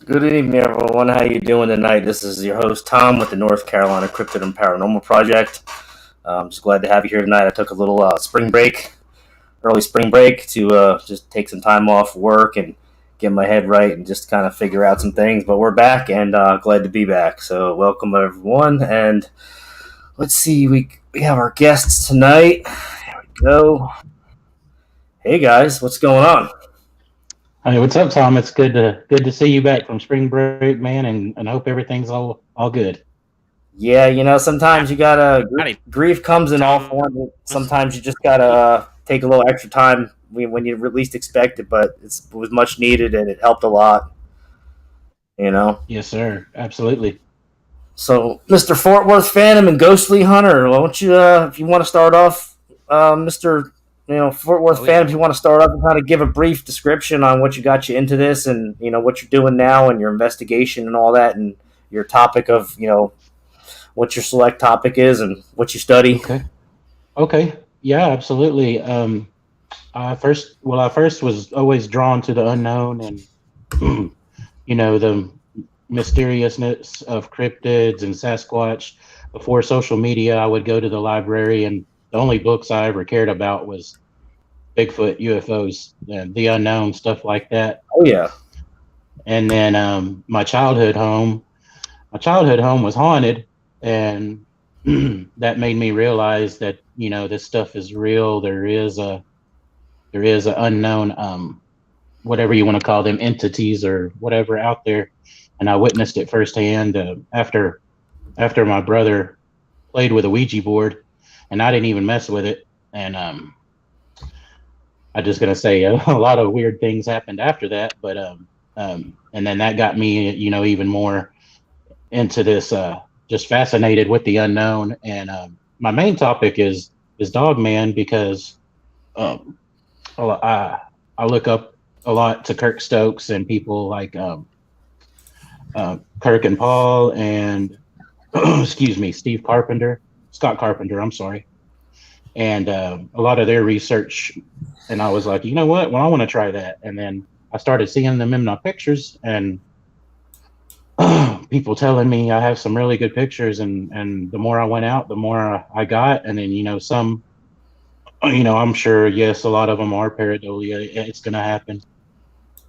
Good evening, everyone. How you doing tonight? This is your host Tom with the North Carolina Cryptid and Paranormal Project. I'm just glad to have you here tonight. I took a little early spring break to just take some time off work and get my head right and just kind of figure out some things. But we're back and glad to be back. So welcome everyone. And let's see, we have our guests tonight. Here we go. Hey guys, what's going on? Hey, what's up, Tom? It's good to see you back from spring break, man, and hope everything's all good. Yeah, sometimes you gotta grief comes in all forms. Sometimes you just gotta take a little extra time when you least expect it, but it was much needed and it helped a lot. You know. Yes, sir. Absolutely. So, Mr. Fort Worth Phantom and Ghostly Hunter, why don't you, if you want to start off, Mr. Fort Worth Phantom, if you want to start off and kind of give a brief description on what you got you into this, and what you're doing now, and your investigation and all that, and your topic of what your select topic is and what you study. Okay. Yeah, absolutely. I first was always drawn to the unknown and the mysteriousness of cryptids and Sasquatch. Before social media, I would go to the library, and the only books I ever cared about was Bigfoot, UFOs, and the unknown, stuff like that. Oh yeah. And then my childhood home was haunted, and that made me realize that this stuff is real. There is a unknown, whatever you want to call them, entities or whatever out there, and I witnessed it firsthand after my brother played with a Ouija board, and I didn't even mess with it. And I'm just gonna say a lot of weird things happened after that, but and then that got me, even more into this, just fascinated with the unknown. And my main topic is Dogman, because I look up a lot to Kirk Stokes and people like Kirk and Paul and excuse me, Scott Carpenter. I'm sorry, and a lot of their research. And I was like, you know what? Well, I want to try that. And then I started seeing them in my pictures, and people telling me I have some really good pictures. And the more I went out, the more I got. And then, some, I'm sure, yes, a lot of them are pareidolia. It's going to happen.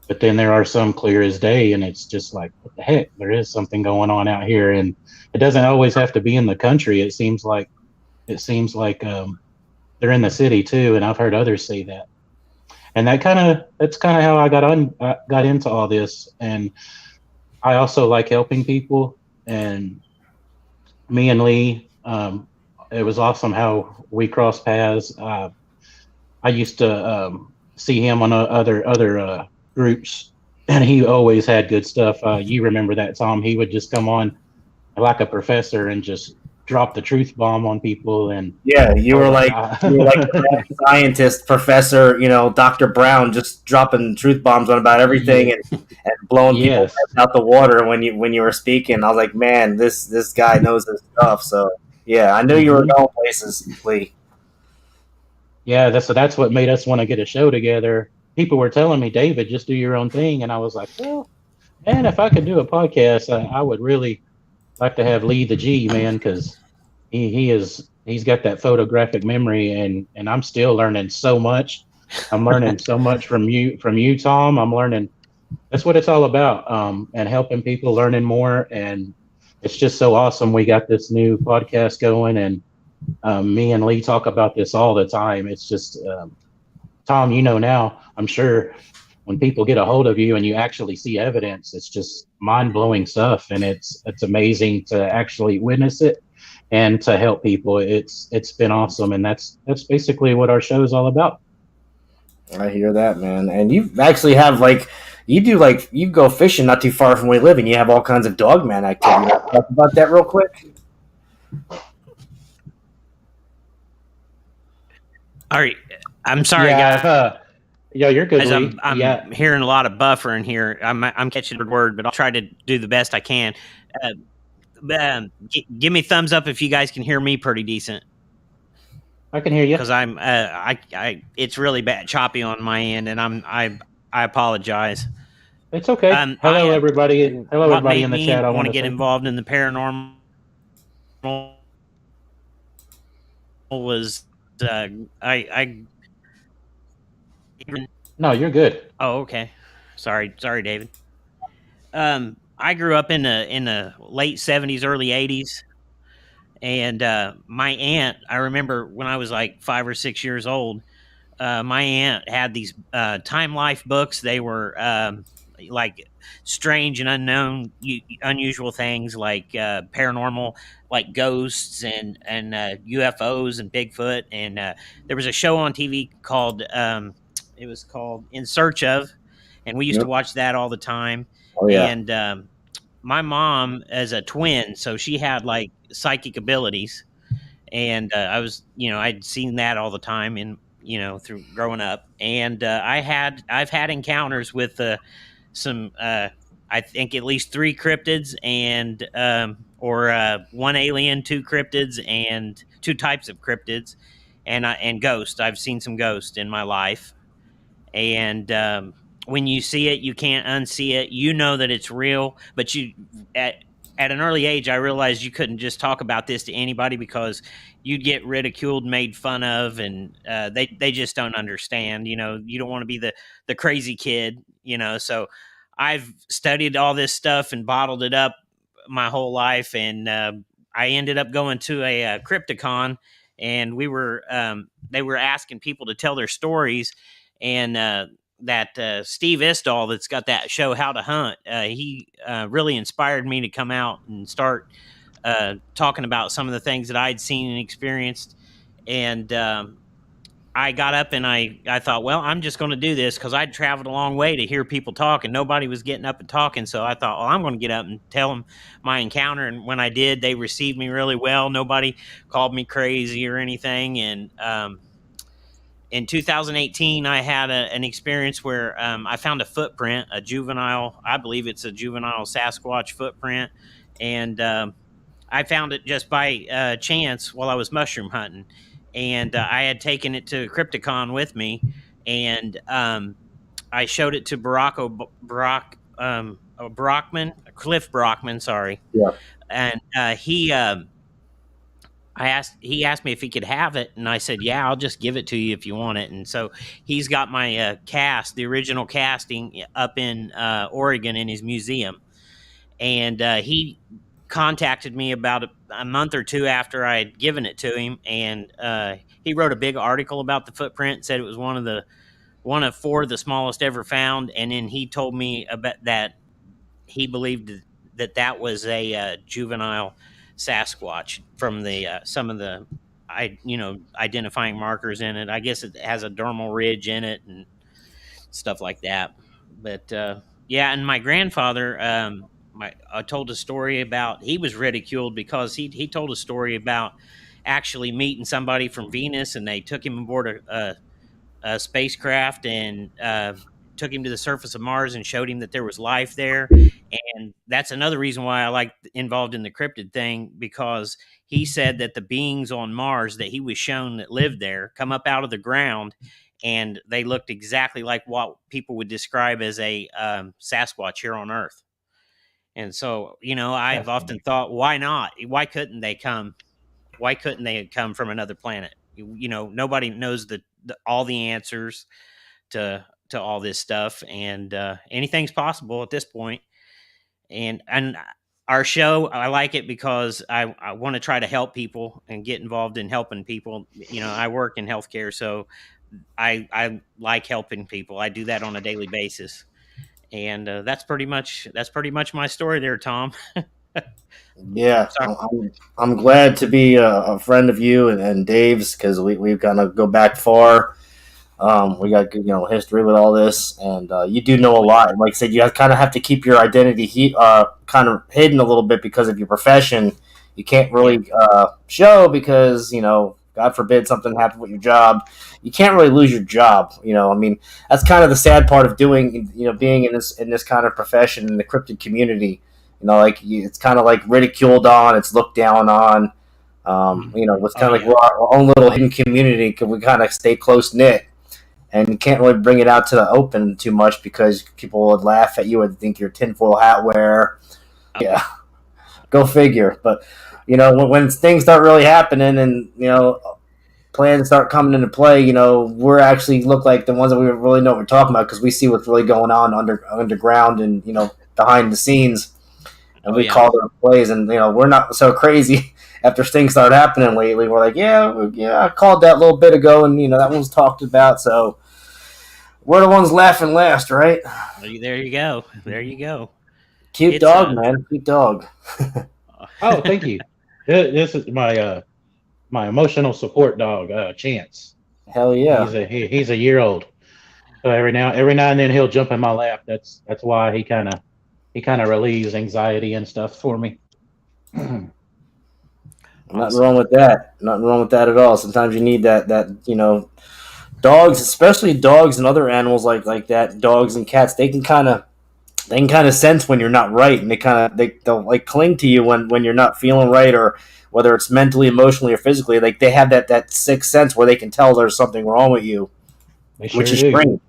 But then there are some clear as day, and it's just like, what the heck? There is something going on out here. And it doesn't always have to be in the country. It seems like they're in the city too, and I've heard others say that. And that's kind of how I got into all this. And I also like helping people. And me and Lee, it was awesome how we crossed paths. I used to see him on other groups, and he always had good stuff. You remember that, Tom? He would just come on like a professor and just drop the truth bomb on people. And yeah, you were like a scientist professor, Dr. Brown, just dropping truth bombs on about everything and blowing people out the water when you were speaking. I was like, man, this guy knows his stuff. So yeah, I knew you were going places, Lee. Yeah, that's what made us want to get a show together. People were telling me, David, just do your own thing, and I was like, well, man, if I could do a podcast, I would really like to have Lee the G, man, because he's got that photographic memory, and I'm still learning so much. I'm learning so much from you, Tom. I'm learning. That's what it's all about, and helping people, learning more. And it's just so awesome. We got this new podcast going, and me and Lee talk about this all the time. It's just, Tom, now, I'm sure when people get a hold of you and you actually see evidence, it's just mind-blowing stuff, and it's amazing to actually witness it and to help people. It's been awesome, and that's basically what our show is all about. I hear that, man. And you actually have you go fishing not too far from where we live, and you have all kinds of dogman activity. Talk about that real quick. All right, I'm sorry, guys. Yeah, you're good. I'm hearing a lot of buffering here. I'm catching the word, but I'll try to do the best I can. Give me a thumbs up if you guys can hear me pretty decent. I can hear you, because it's really bad choppy on my end, and I apologize. It's okay. Hello, everybody. Hello, What everybody made in the me chat. I want want to to get say. involved in the paranormal was uh, I No, you're good. oh, okay. Sorry, David. I grew up in the late '70s, early '80s, and my aunt. I remember when I was like 5 or 6 years old. My aunt had these Time Life books. They were like strange and unusual things like paranormal, like ghosts and UFOs and Bigfoot. And there was a show on TV called it was called In Search of, and we used to Yep. watch that all the time. Oh yeah. And my mom, as a twin, so she had like psychic abilities, and I was, I'd seen that all the time in, through growing up, and I've had encounters with some, I think at least three cryptids and or one alien, two cryptids, and two types of cryptids, and ghosts. I've seen some ghosts in my life, and when you see it, you can't unsee it. You know that it's real, but at at an early age, I realized you couldn't just talk about this to anybody because you'd get ridiculed, made fun of, and they just don't understand. You don't want to be the crazy kid. So I've studied all this stuff and bottled it up my whole life, and I ended up going to a Crypticon, and they were asking people to tell their stories, and that Steve Istall that's got that show How to Hunt, he really inspired me to come out and start talking about some of the things that I'd seen and experienced. And I got up and I thought, well, I'm just going to do this because I'd traveled a long way to hear people talk and nobody was getting up and talking. So I thought, well, I'm going to get up and tell them my encounter. And when I did, they received me really well. Nobody called me crazy or anything. And in 2018, I had an experience where I found a footprint, I believe it's a juvenile Sasquatch footprint. And I found it just by chance while I was mushroom hunting. And I had taken it to Crypticon with me. And I showed it to Cliff Brockman, sorry. Yeah. And he asked me if he could have it, and I said, "Yeah, I'll just give it to you if you want it." And so he's got my cast, the original casting, up in Oregon in his museum. And he contacted me about a month or two after I had given it to him, and he wrote a big article about the footprint. Said it was one of four, the smallest ever found, and then he told me about that he believed that was a juvenile Sasquatch from the some of the identifying markers in it. I guess it has a dermal ridge in it and stuff like that. But yeah, and my grandfather, I told a story about, he was ridiculed because he told a story about actually meeting somebody from Venus, and they took him aboard a spacecraft and took him to the surface of Mars and showed him that there was life there. And that's another reason why I like involved in the cryptid thing, because he said that the beings on Mars that he was shown that lived there come up out of the ground, and they looked exactly like what people would describe as a Sasquatch here on Earth. And so, I've often thought, why not? Why couldn't they come? Why couldn't they come from another planet? Nobody knows all the answers to all this stuff, and anything's possible at this point. And our show, I like it because I want to try to help people and get involved in helping people. I work in healthcare, so I like helping people. I do that on a daily basis, and that's pretty much my story there, Tom. Yeah, Sorry. I'm glad to be a friend of you and Dave's, because we kind of go back far. We got good, history with all this, and you do know a lot. Like I said, you kind of have to keep your identity kind of hidden a little bit because of your profession. You can't really show because God forbid something happened with your job. You can't really lose your job. I mean, that's kind of the sad part of doing being in this kind of profession in the cryptid community. It's kind of like ridiculed on. It's looked down on. It's kind of like we're our own little hidden community because we kind of stay close knit. and you can't really bring it out to the open too much because people would laugh at you and think you're tinfoil hat wearer. Yeah, go figure. But when things start really happening, and plans start coming into play, we're actually look like the ones that we really know what we're talking about because we see what's really going on underground and behind the scenes, and we call their plays, and we're not so crazy. After things started happening lately, we're like, yeah, I called that a little bit ago, and that one was talked about, so we're the ones laughing last, right? There you go. There you go. Cute dog, man. Cute dog. Oh, thank you. This is my emotional support dog, Chance. Hell yeah. He's a year old. So every now and then he'll jump in my lap. That's why he kind of relieves anxiety and stuff for me. Awesome. Nothing wrong with that. Nothing wrong with that at all. Sometimes you need that dogs, especially dogs and other animals like that, dogs and cats, they can kind of sense when you're not right, and they'll like cling to you when you're not feeling right, or whether it's mentally, emotionally, or physically. Like they have that sixth sense where they can tell there's something wrong with you, which is strange,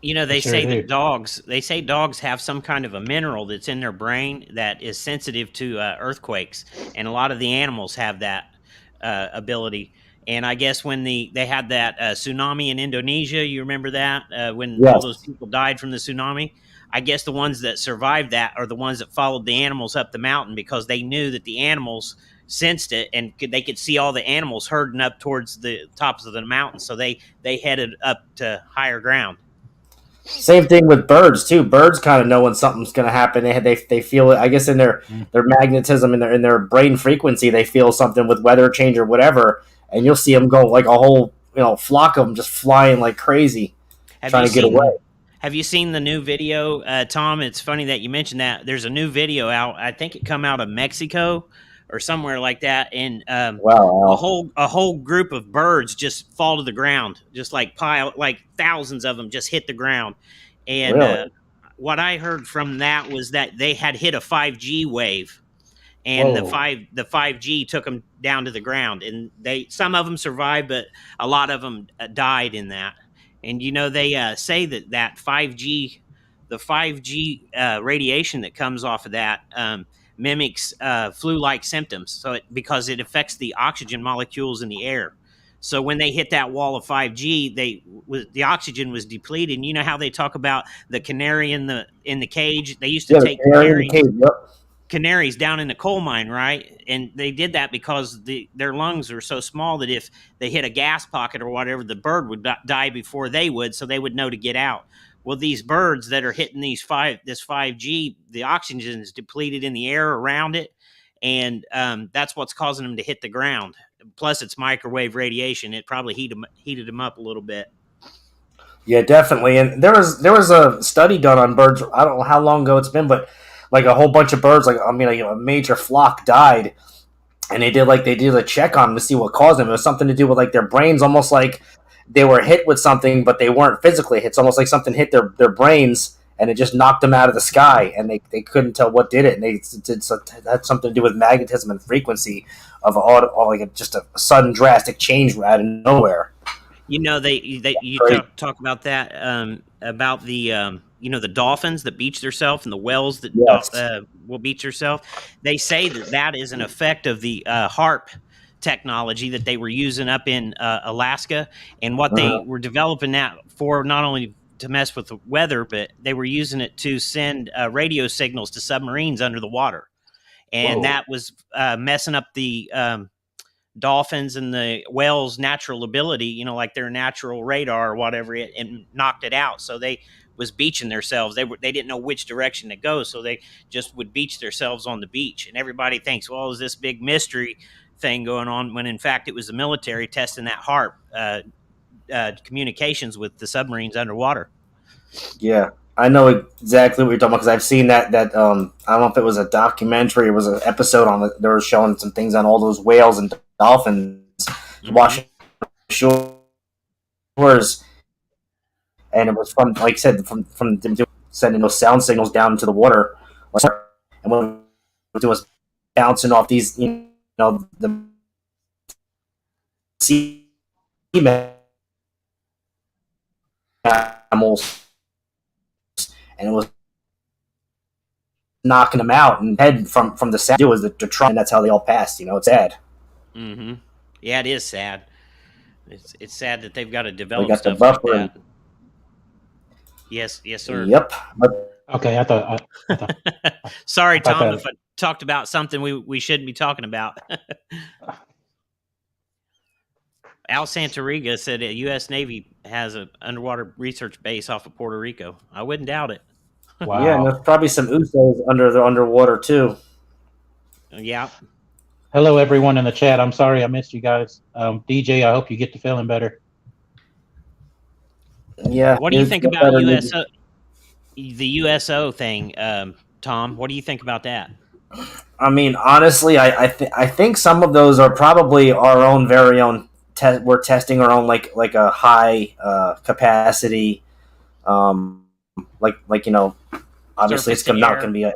they say that dogs have some kind of a mineral that's in their brain that is sensitive to earthquakes, and a lot of the animals have that ability. And I guess when they had that tsunami in Indonesia, you remember that when all those people died from the tsunami? I guess the ones that survived that are the ones that followed the animals up the mountain because they knew that the animals sensed it, and they could see all the animals herding up towards the tops of the mountain. So they headed up to higher ground. Same thing with birds too. Birds kind of know when something's going to happen. They feel it. I guess in their magnetism, in their brain frequency, they feel something with weather change or whatever, and you'll see them go like a whole flock of them just flying like crazy, trying to get away. Have you seen the new video, Tom? It's funny that you mentioned that. There's a new video out. I think it come out of Mexico or somewhere like that, and a whole group of birds just fall to the ground, just like thousands of them just hit the ground. And really? What I heard from that was that they had hit a 5G wave, and the 5G took them down to the ground, and some of them survived, but a lot of them died in that. And they say that 5G, the 5G radiation that comes off of that mimics flu-like symptoms. Because it affects the oxygen molecules in the air. So when they hit that wall of 5G, the oxygen was depleted. And you know how they talk about the canary in the cage? They used to take canaries down in the coal mine, right? And they did that because their lungs are so small that if they hit a gas pocket or whatever, the bird would die before they would, so they would know to get out. Well, these birds that are hitting this 5G, the oxygen is depleted in the air around it, and that's what's causing them to hit the ground. Plus, it's microwave radiation. It probably heated them up a little bit. Yeah, definitely. And there was a study done on birds. I don't know how long ago it's been, but like a whole bunch of birds, a major flock died, and they did a check on them to see what caused them. It was something to do with like their brains, almost like they were hit with something, but they weren't physically hit. It's almost like something hit their brains, and it just knocked them out of the sky, and they couldn't tell what did it. And it had something to do with magnetism and frequency of just a sudden drastic change out of nowhere. You talk about that about the the dolphins that beach themselves and the whales that will beach themselves. They say that is an effect of the HARP technology that they were using up in Alaska, and what they were developing that for, not only to mess with the weather, but they were using it to send radio signals to submarines under the water, and that was messing up the dolphins and the whales' natural ability, like their natural radar or whatever, and knocked it out. So they was beaching themselves. They didn't know which direction to go, so they just would beach themselves on the beach. And everybody thinks, well, is this big mystery thing going on, when in fact it was the military testing that HARP communications with the submarines underwater. Yeah, I know exactly what you're talking about because I've seen that. I don't know if it was a documentary or was an episode on it. They were showing some things on all those whales and dolphins washing shores, and it was from, like I said, from sending those sound signals down to the water, and what it was doing was bouncing off these, the sea animals, and it was knocking them out and head from the sound. It was the Trump, and that's how they all passed. It's sad. Mm-hmm. Yeah, it is sad. It's sad that they've got to We develop got the stuff like buffer. that. Yes, sir. Yep. But Okay, I thought. Sorry, I thought Tom, that- if I talked about something we shouldn't be talking about. Al Santoriga said the U.S. Navy has an underwater research base off of Puerto Rico. I wouldn't doubt it. Wow. yeah, and there's probably some USOs underwater too. Yeah. Hello, everyone in the chat. I'm sorry I missed you guys. DJ, I hope you get to feeling better. Yeah. What do you think about USO, the USO thing, Tom? What do you think about that? I mean, honestly, I think some of those are probably our own very own. We're testing our own like a high capacity, like obviously Surface it's not air. going to be an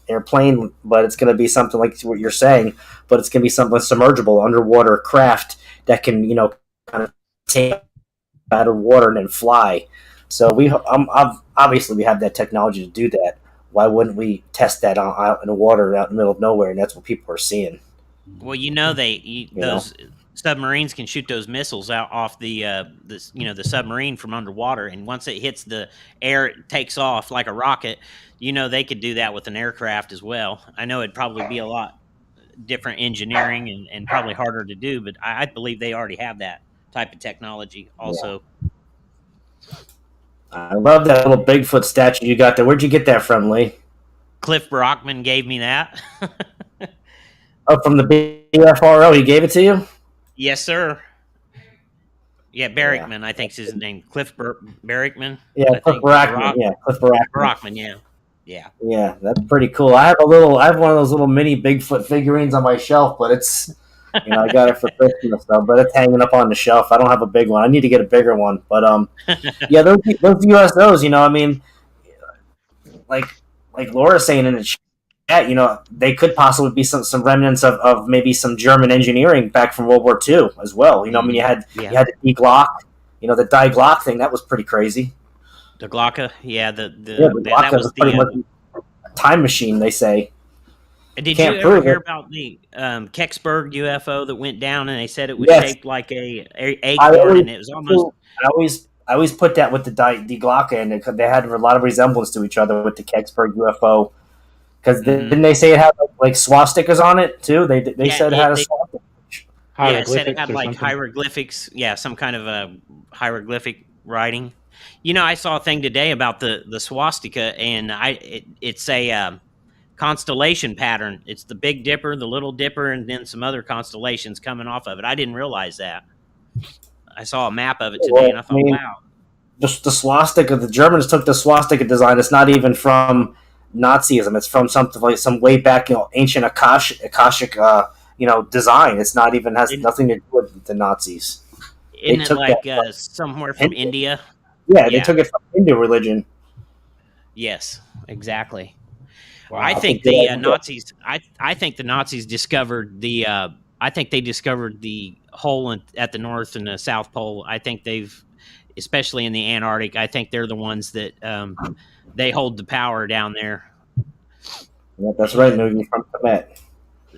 airplane, but it's going to be something like what you're saying. But it's going to be something submergible underwater craft that can kind of take out of water and then fly. So obviously we have that technology to do that. Why wouldn't we test that out in the water, out in the middle of nowhere? And that's what people are seeing. Well, those submarines can shoot those missiles out off the submarine from underwater, and once it hits the air, it takes off like a rocket. They could do that with an aircraft as well. I know it'd probably be a lot different engineering and probably harder to do, but I believe they already have that type of technology also. Yeah. I love that little Bigfoot statue you got there. Where'd you get that from, Lee? Cliff Brockman gave me that. Oh, from the BFRO, he gave it to you? Yes, sir. Yeah, Barrickman, yeah. I think is his name. Cliff Barrickman. Yeah, Cliff Brockman. Yeah, Cliff Brockman. Yeah. Yeah, that's pretty cool. I have one of those little mini Bigfoot figurines on my shelf, but it's I got it for Christmas though, but it's hanging up on the shelf. I don't have a big one. I need to get a bigger one. But yeah, those USOs, I mean, like Laura's saying in the chat, they could possibly be some remnants of maybe some German engineering back from World War II as well. I mean, you had the Die Glock, the Die Glock thing. That was pretty crazy. The Glocka, yeah, the Glocka was pretty much a time machine. They say. Did you ever hear about the Kecksburg UFO that went down, and they said it was shaped like a acorn, and it was almost. I always put that with the Glocka, and they had a lot of resemblance to each other with the Kecksburg UFO. Because didn't they say it had like swastikas on it too? They said it had a swastika. Yeah, it said it had like hieroglyphics. Yeah, some kind of a hieroglyphic writing. I saw a thing today about the swastika, and it's a constellation pattern. It's the Big Dipper, the Little Dipper, and then some other constellations coming off of it. I didn't realize that. I saw a map of it today, and I thought, wow. The swastika, the Germans took the swastika design. It's not even from Nazism. It's from something like some way back, ancient Akashic, design. It's not even has nothing to do with the Nazis. Isn't it like somewhere from India? Yeah, they took it from Hindu religion. Yes, exactly. Wow. I think the Nazis. I think the Nazis discovered the. I think they discovered the hole at the North and the South Pole. I think they've, especially in the Antarctic. I think they're the ones that they hold the power down there. Yeah, that's right. Moving from Tibet.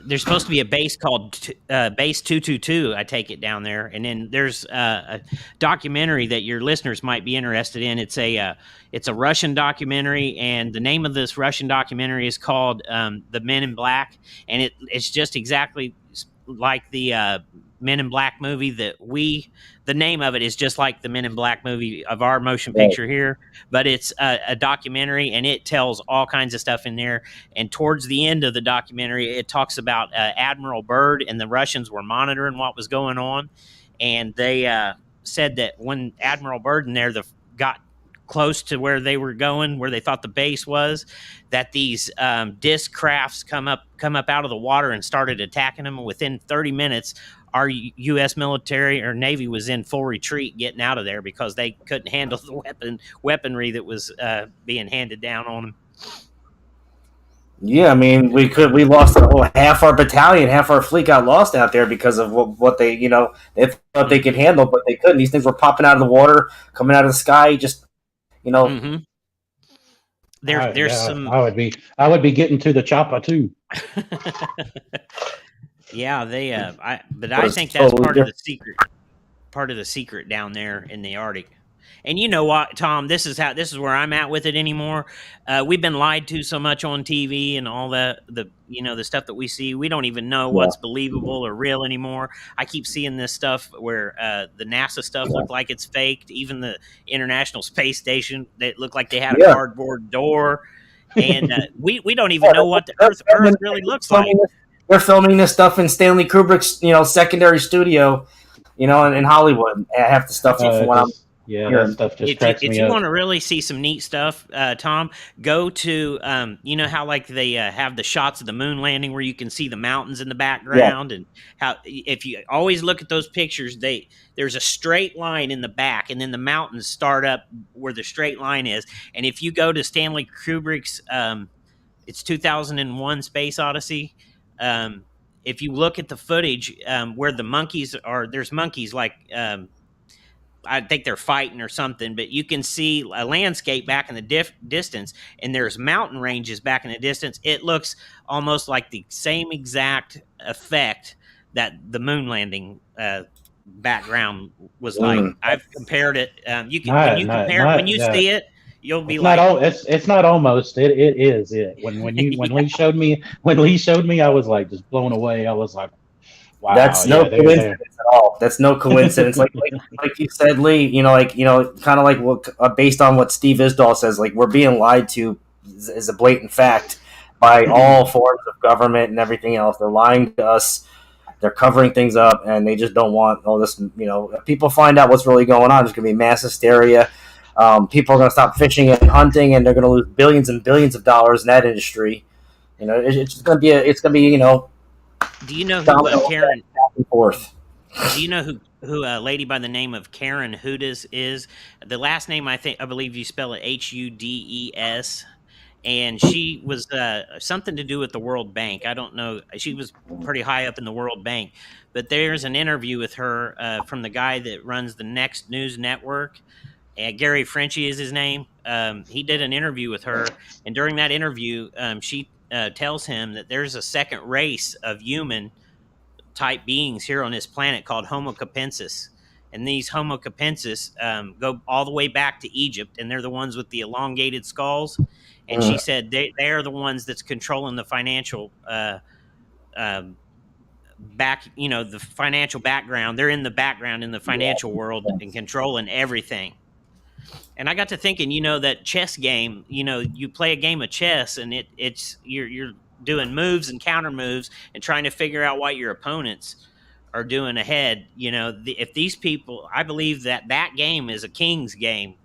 There's supposed to be a base called Base 222, I take it, down there. And then there's a documentary that your listeners might be interested in. It's a Russian documentary, and the name of this Russian documentary is called The Men in Black. And it's just exactly like the Men in Black movie the name of it is just like the Men in Black movie of our motion picture here, but it's a documentary, and it tells all kinds of stuff in there. And towards the end of the documentary, it talks about Admiral Byrd, and the Russians were monitoring what was going on. And they said that when Admiral Byrd and there got close to where they were going, where they thought the base was, that these disc crafts come up out of the water and started attacking them. Within 30 minutes, our U.S. military or Navy was in full retreat, getting out of there because they couldn't handle the weaponry that was being handed down on them. Yeah, I mean, we lost half our battalion, half our fleet got lost out there because of what they, they thought they could Mm-hmm. handle, but they couldn't. These things were popping out of the water, coming out of the sky, just you know. Mm-hmm. There's some. I would be getting to the chopper too. Yeah, but I Was think that's totally different. part of the secret down there in the Arctic. And you know what, Tom? This is where I'm at with it anymore. We've been lied to so much on TV and all the stuff that we see. We don't even know Yeah, what's believable or real anymore. I keep seeing this stuff where the NASA stuff yeah, looked like it's faked. Even the International Space Station, they looked like they had a yeah. cardboard door. And we don't even know what the They're Earth filming, really looks filming like. this, they're filming this stuff in Stanley Kubrick's secondary studio, in Hollywood. Half the stuff from what I'm That hearing. stuff just cracks If me you up. want to really see some neat stuff, Tom, go to you know how like they have the shots of the moon landing where you can see the mountains in the Yeah, background, and how if you always look at those pictures, there's a straight line in the back, and then the mountains start up where the straight line is. And if you go to Stanley Kubrick's, it's 2001 Space Odyssey. Um, if you look at the footage where the monkeys are, there's monkeys like. I think they're fighting or something, but you can see a landscape back in the distance, and there's mountain ranges back in the distance. It looks almost like the same exact effect that the moon landing background was like. mm, I've compared it. You can when Not you see it, you'll be It's not like, all. It's not almost. It is it. When yeah. Lee showed me, I was like just blown away. I was like, wow, that's no yeah, they're coincidence there. at all. That's no coincidence. Like you said, Lee. Kind of like what based on what Steve Isdall says. Like we're being lied to is a blatant fact by all forms of government and everything else. They're lying to us. They're covering things up, and they just don't want all this. If people find out what's really going on, there's going to be mass hysteria. People are going to stop fishing and hunting, and they're going to lose billions and billions of dollars in that industry. It's going to be Do you know who domino Karen? effect back and forth. Do you know who a lady by the name of Karen Hudes is? The last name I believe you spell it Hudes, and she was something to do with the World Bank. I don't know. She was pretty high up in the World Bank, but there's an interview with her from the guy that runs the Next News Network. Gary Frenchie is his name. He did an interview with her, and during that interview, she tells him that there's a second race of human type beings here on this planet called Homo capensis. And these Homo capensis go all the way back to Egypt, and they're the ones with the elongated skulls. And she Mm, said they are the ones that's controlling the financial the financial background. They're in the background in the financial world yeah, and controlling everything. And I got to thinking, that chess game, you play a game of chess, and it's you're doing moves and counter moves and trying to figure out what your opponents are doing ahead. If these people, I believe that game is a king's game.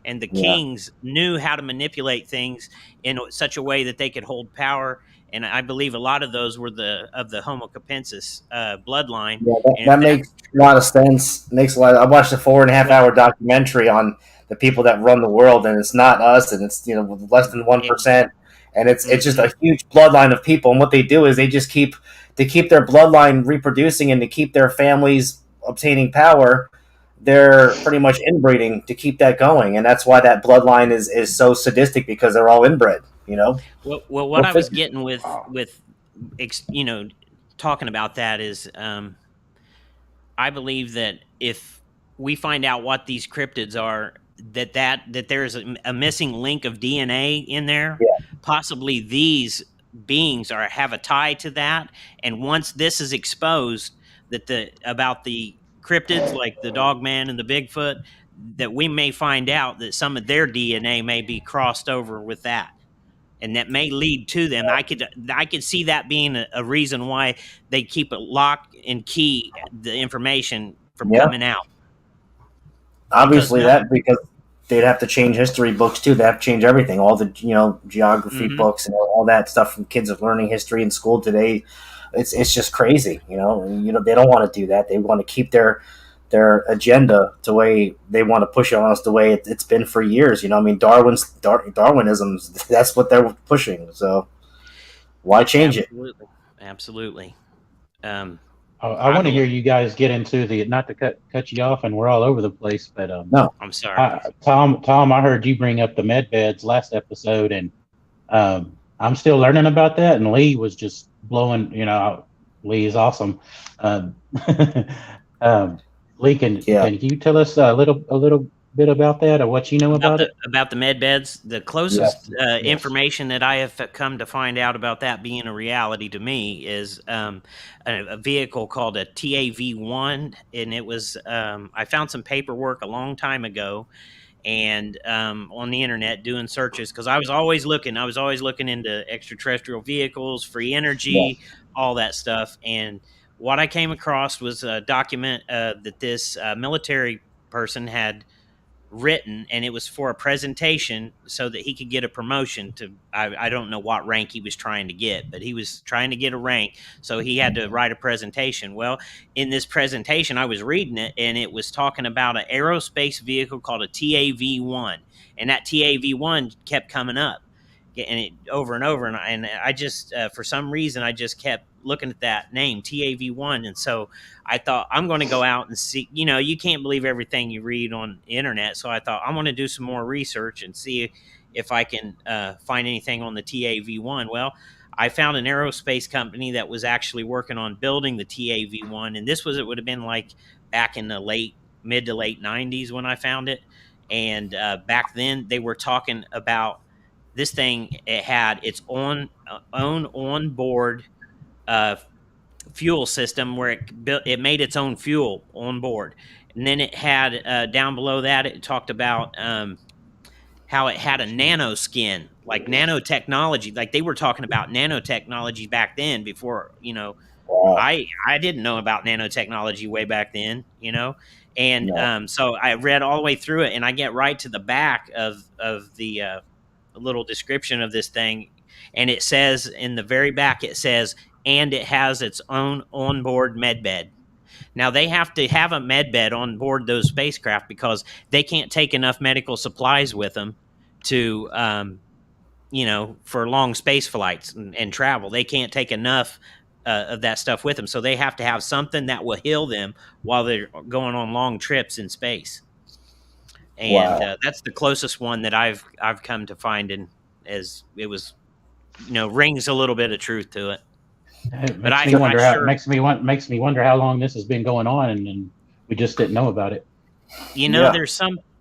And the yeah. kings knew how to manipulate things in such a way that they could hold power. And I believe a lot of those were of the Homo capensis bloodline. Yeah, that, And if that that's makes a lot of sense. Makes a lot. I watched a 4.5 hour documentary on the people that run the world, and it's not us, and it's less than 1%, and it's just Mhm. a huge bloodline of people. And what they do is they just keep their bloodline reproducing, and to keep their families obtaining power. They're pretty much inbreeding to keep that going, and that's why that bloodline is so sadistic because they're all inbred. Well, what Go I was figure. getting with talking about that is, I believe that if we find out what these cryptids are, that there's a missing link of DNA in there. Yeah, Possibly these beings have a tie to that, and once this is exposed, that the about the cryptids like the Dogman and the Bigfoot, that we may find out that some of their DNA may be crossed over with that, and that may lead to them. I could see that being a reason why they keep it lock and key the information from yeah. coming out, because Obviously no. because they'd have to change history books too. They have to change everything, all the geography Hmm. books and all that stuff from kids are learning history in school today. It's just crazy, and, they don't want to do that. They want to keep their agenda the way they want to push it on us the way it's been for years. I mean, Darwinism, that's what they're pushing. So Why change it? Absolutely. I want to hear you guys get into the, not to cut you off, and we're all over the place, but No. I'm sorry. Tom, I heard you bring up the med beds last episode, and I'm still learning about that. And Lee was just blowing. Lee is awesome. Um, Lee, can you tell us a little bit about that, or what you know about it? About the med beds? The closest information that I have come to find out about that being a reality to me is a vehicle called a TAV-1, and it was I found some paperwork a long time ago, and on the internet doing searches, because I was always looking into extraterrestrial vehicles, free energy, all that stuff. And what I came across was a document that this military person had written, and it was for a presentation so that he could get a promotion to I don't know what rank he was trying to get, but he was trying to get a rank, so he had to write a presentation. Well, in this presentation I was reading it, and it was talking about an aerospace vehicle called a TAV-1, and that TAV-1 kept coming up, and it over and over, and I just for some reason I just kept looking at that name TAV-1, and so I thought, I'm going to go out and see. You can't believe everything you read on the internet, so I thought I'm going to do some more research and see if I can find anything on the TAV-1. Well, I found an aerospace company that was actually working on building the TAV-1, and it would have been like back in the mid to late 90s when I found it. And back then they were talking about this thing. It had its own onboard fuel system where it made its own fuel on board. And then it had down below that, it talked about how it had a nano skin, like nanotechnology. Like they were talking about nanotechnology back then before, Wow. I didn't know about nanotechnology way back then, and so I read all the way through it, and I get right to the back of the little description of this thing, and it says in the very back, it says, and it has its own onboard med bed. Now they have to have a med bed on board those spacecraft because they can't take enough medical supplies with them to, for long space flights and travel. They can't take enough of that stuff with them, so they have to have something that will heal them while they're going on long trips in space. And that's the closest one that I've come to find, and as it was, rings a little bit of truth to it. It makes me wonder how long this has been going on, and we just didn't know about it.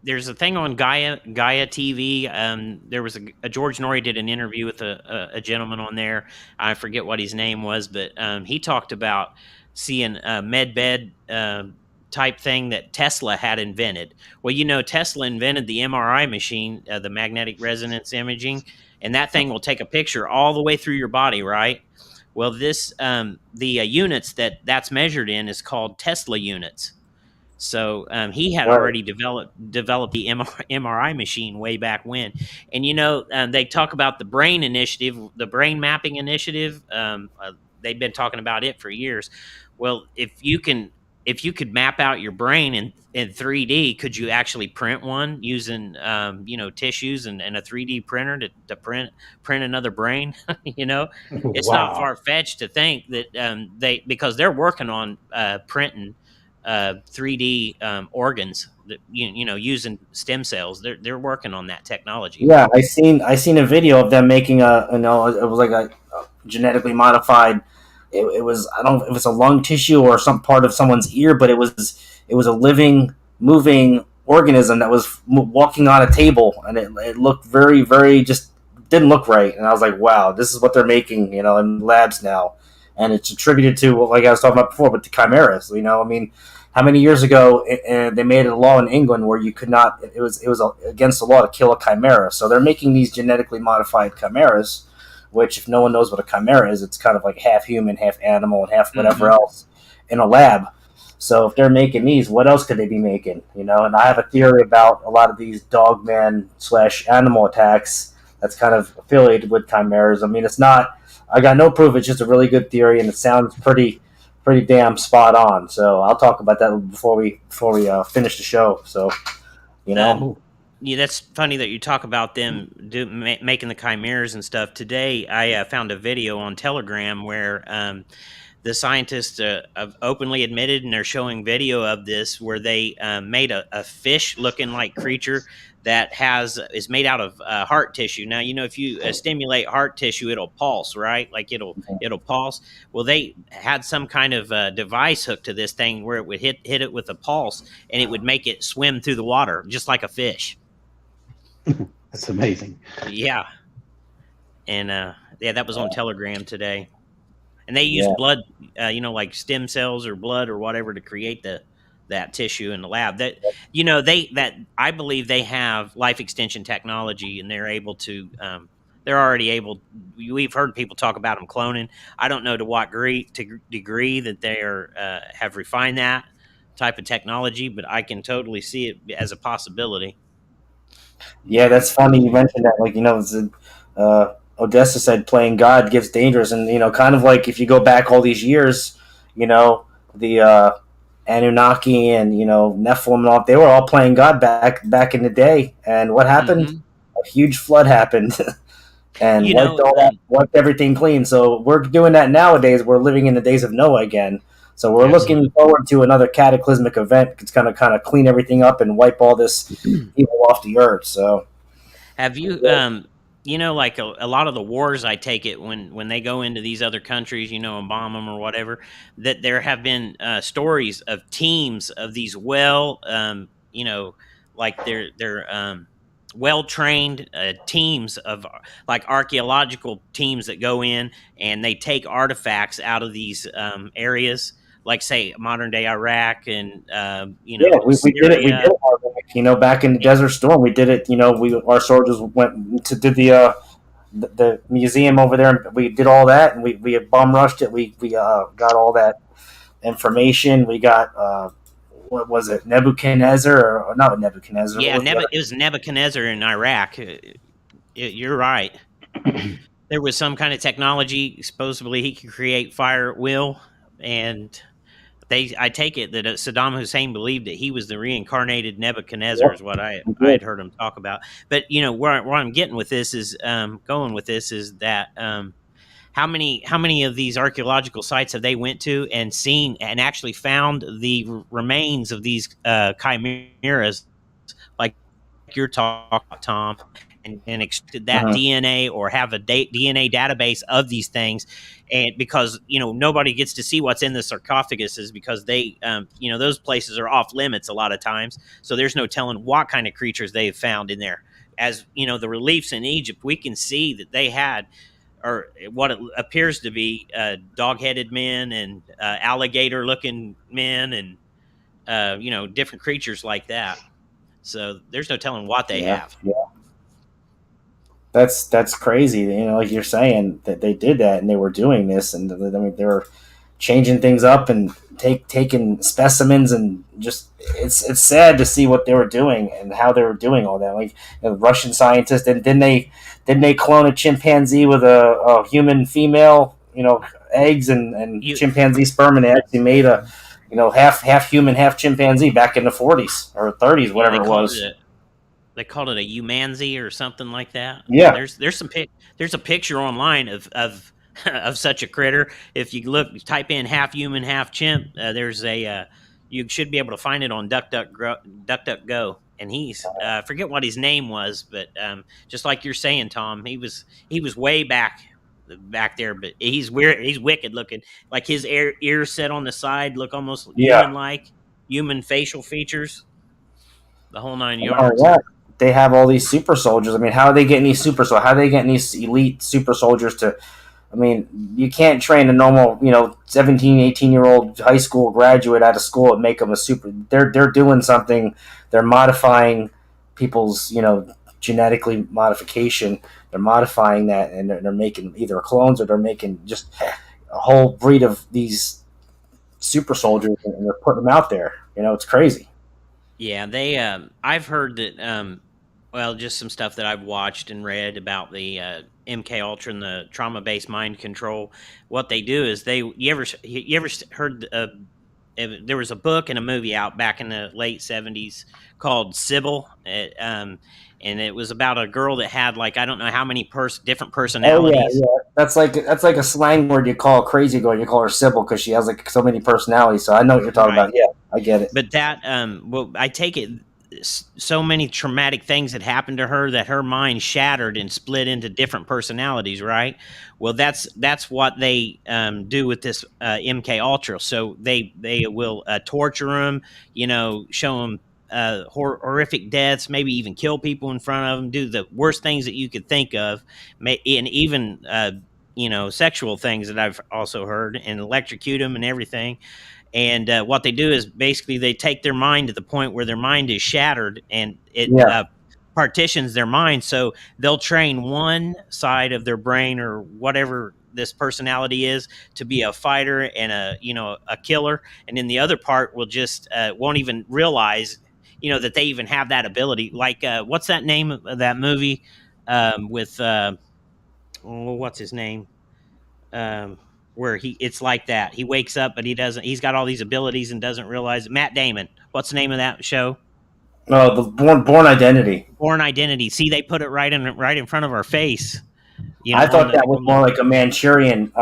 There's a thing on Gaia TV. There was a George Norrie did an interview with a gentleman on there. I forget what his name was, but he talked about seeing a med bed type thing that Tesla had invented. Well, Tesla invented the MRI machine, the magnetic resonance imaging, and that thing will take a picture all the way through your body, right? Well, this the units that's measured in is called Tesla units. So he had already developed the MRI machine way back when. And they talk about the brain initiative, the brain mapping initiative. They've been talking about it for years. Well, if you could map out your brain in 3D, could you actually print one using tissues and a 3D printer to print another brain? It's not far fetched to think that because they're working on printing 3D organs that, using stem cells. They're working on that technology. Yeah, I seen a video of them making it was like a genetically modified. It was, I don't know if it was a lung tissue or some part of someone's ear, but it was a living, moving organism that was walking on a table, and it looked very, very, just didn't look right. And I was like, wow, this is what they're making, in labs now, and it's attributed to, like I was talking about before, with the chimeras. How many years ago they made a law in England where you could not, it was against the law to kill a chimera. So they're making these genetically modified chimeras, which, if no one knows what a chimera is, it's kind of like half human, half animal, and half whatever else in a lab. So if they're making these, what else could they be making? And I have a theory about a lot of these dogman / animal attacks that's kind of affiliated with chimeras. It's not, I got no proof, it's just a really good theory, and it sounds pretty damn spot on. So I'll talk about that before we finish the show. So, Yeah, that's funny that you talk about them making the chimeras and stuff. Today, I found a video on Telegram where the scientists have openly admitted, and they're showing video of this, where they made a fish-looking like creature that is made out of heart tissue. Now, if you stimulate heart tissue, it'll pulse, right? Like it'll pulse. Well, they had some kind of device hooked to this thing where it would hit it with a pulse, and it would make it swim through the water just like a fish. That's amazing. Yeah, and yeah, that was on Telegram today. And they use Yeah. blood, like stem cells or blood or whatever to create that tissue in the lab. I believe they have life extension technology, and they're able to. They're already able. We've heard people talk about them cloning. I don't know to what degree that they have refined that type of technology, but I can totally see it as a possibility. Yeah, that's funny you mentioned that. Like, Odessa said playing God gets dangerous. And, kind of like if you go back all these years, the Anunnaki and, Nephilim and all, they were all playing God back in the day. And what happened? Mhm. A huge flood happened and wiped everything clean. So we're doing that nowadays. We're living in the days of Noah again. So we're looking Absolutely. forward to another cataclysmic event. It's going to kind of clean everything up and wipe all this evil off the earth. So Have you, like a lot of the wars, I take it when they go into these other countries, and bomb them or whatever, that there have been stories of teams of these like they're well trained teams of like archaeological teams that go in and they take artifacts out of these areas, like say modern day Iraq and yeah, we did it. We did Syria. it. Back in the Desert Storm, we did it. Our soldiers went to did the museum over there, and we did all that, and we bomb rushed it. We got all that information. We got what was it, Nebuchadnezzar or not Nebuchadnezzar? Yeah, What was the other? It was Nebuchadnezzar in Iraq. You're right. There was some kind of technology. Supposedly, he could create fire at will, and I take it that Saddam Hussein believed that he was the reincarnated Nebuchadnezzar, is Yep, what we I did. had heard him talk about. But where I'm getting with this is going with this is that how many of these archaeological sites have they went to and seen and actually found the remains of these chimeras, like you're talking about, Tom, and extracted that Uh-huh. DNA or have a DNA database of these things. And because, nobody gets to see what's in the sarcophaguses because they, those places are off limits a lot of times. So there's no telling what kind of creatures they've found in there. As, the reliefs in Egypt, we can see that they had, or what it appears to be, dog-headed men and alligator-looking men and, different creatures like that. So there's no telling what they Yeah, have. yeah. That's crazy. Like you're saying that they did that and they were doing this, and I mean they were changing things up and taking specimens, and just it's sad to see what they were doing and how they were doing all that. Like Russian scientists, and didn't they clone a chimpanzee with a human female, eggs and You, chimpanzee sperm, and they actually made a half human, half chimpanzee back in the 40s or 30s, yeah, whatever it was. they called it a humanzy or something like that. And Yeah, there's a picture online of of such a critter. If you type in half human, half chimp, there's you should be able to find it on DuckDuckGo. And he's I forget what his name was, but just like you're saying, Tom, he was way back there, but he's weird. He's wicked looking. Like his ears set on the side look almost yeah. human facial features, the whole nine And not only yards. that, they have all these super soldiers. I mean, how are they getting these super soldiers? How are they getting these elite super soldiers to? I mean, you can't train a normal, 17, 18-year-old high school graduate out of school and make them a super. They're doing something. They're modifying people's, genetically modification. They're modifying that, and they're making either clones, or they're making just a whole breed of these super soldiers, and they're putting them out there. It's crazy. Yeah, they. I've heard that. Well, just some stuff that I've watched and read about the MK Ultra and the trauma based mind control. What they do is they. You ever heard? there was a book and a movie out back in the late 70s called Sybil. And it was about a girl that had like, I don't know how many different Oh yeah, personalities. yeah. That's like a slang word you call a crazy girl. You call her Sybil because she has like so many personalities. So I know what you're talking Right. about. Yeah, I get it. But that, well, I take it so many traumatic things had happened to her that her mind shattered and split into different personalities, right? Well, that's what they do with this MK Ultra. So they will torture them, show them horrific deaths, maybe even kill people in front of them, do the worst things that you could think of, and even sexual things that I've also heard, and electrocute them and everything. And what they do is basically they take their mind to the point where their mind is shattered, and it Yeah, partitions their mind. So they'll train one side of their brain or whatever this personality is to be a fighter and a killer, and then the other part will just won't even realize that they even have that ability. Like what's that name of that movie with what's his name? Where it's like that. He wakes up, but he's got all these abilities and doesn't realize it. Matt Damon. What's the name of that show? no, the Born Identity. Born Identity. See, they put it right in front of our face. I On thought that was more like a Manchurian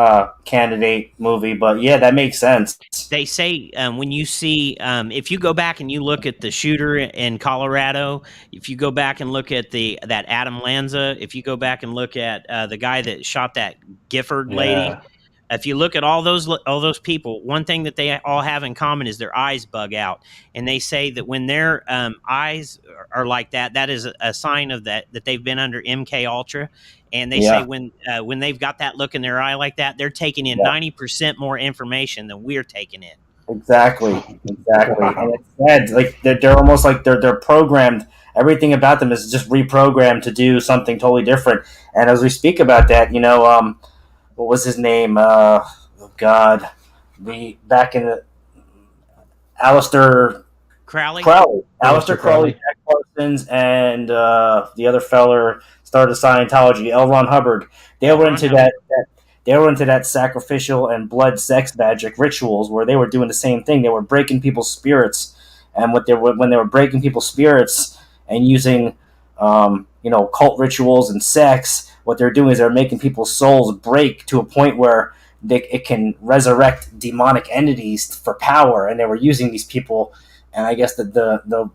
candidate movie, but yeah, that makes sense. they say when you see if you go back and you look at the shooter in Colorado, if you go back and look at that Adam Lanza, if you go back and look at the guy that shot that Gifford lady, Yeah. if you look at all those people, one thing that they all have in common is their eyes bug out, and they say that when their eyes are like that, that is a sign of that they've been under MK Ultra. And they say Yeah, when they've got that look in their eye like that, they're taking in yeah, 90% more information than we're taking in. exactly, exactly. And Wow. it's sad. Like they're almost like they're programmed. Everything about them is just reprogrammed to do something totally different. And as we speak about that, what was his name? Oh God, the back in the Alistair Crowley? Crowley, Alistair Aleister Crowley, Crowley. Jack Parsons, and the other feller started Scientology, L. Ron Hubbard. They L. were Ron into Hubbard. that sacrificial and blood sex magic rituals where they were doing the same thing. They were breaking people's spirits, and when they were breaking people's spirits and using cult rituals and sex, what they're doing is they're making people's souls break to a point where it can resurrect demonic entities for power, and they were using these people. And I guess the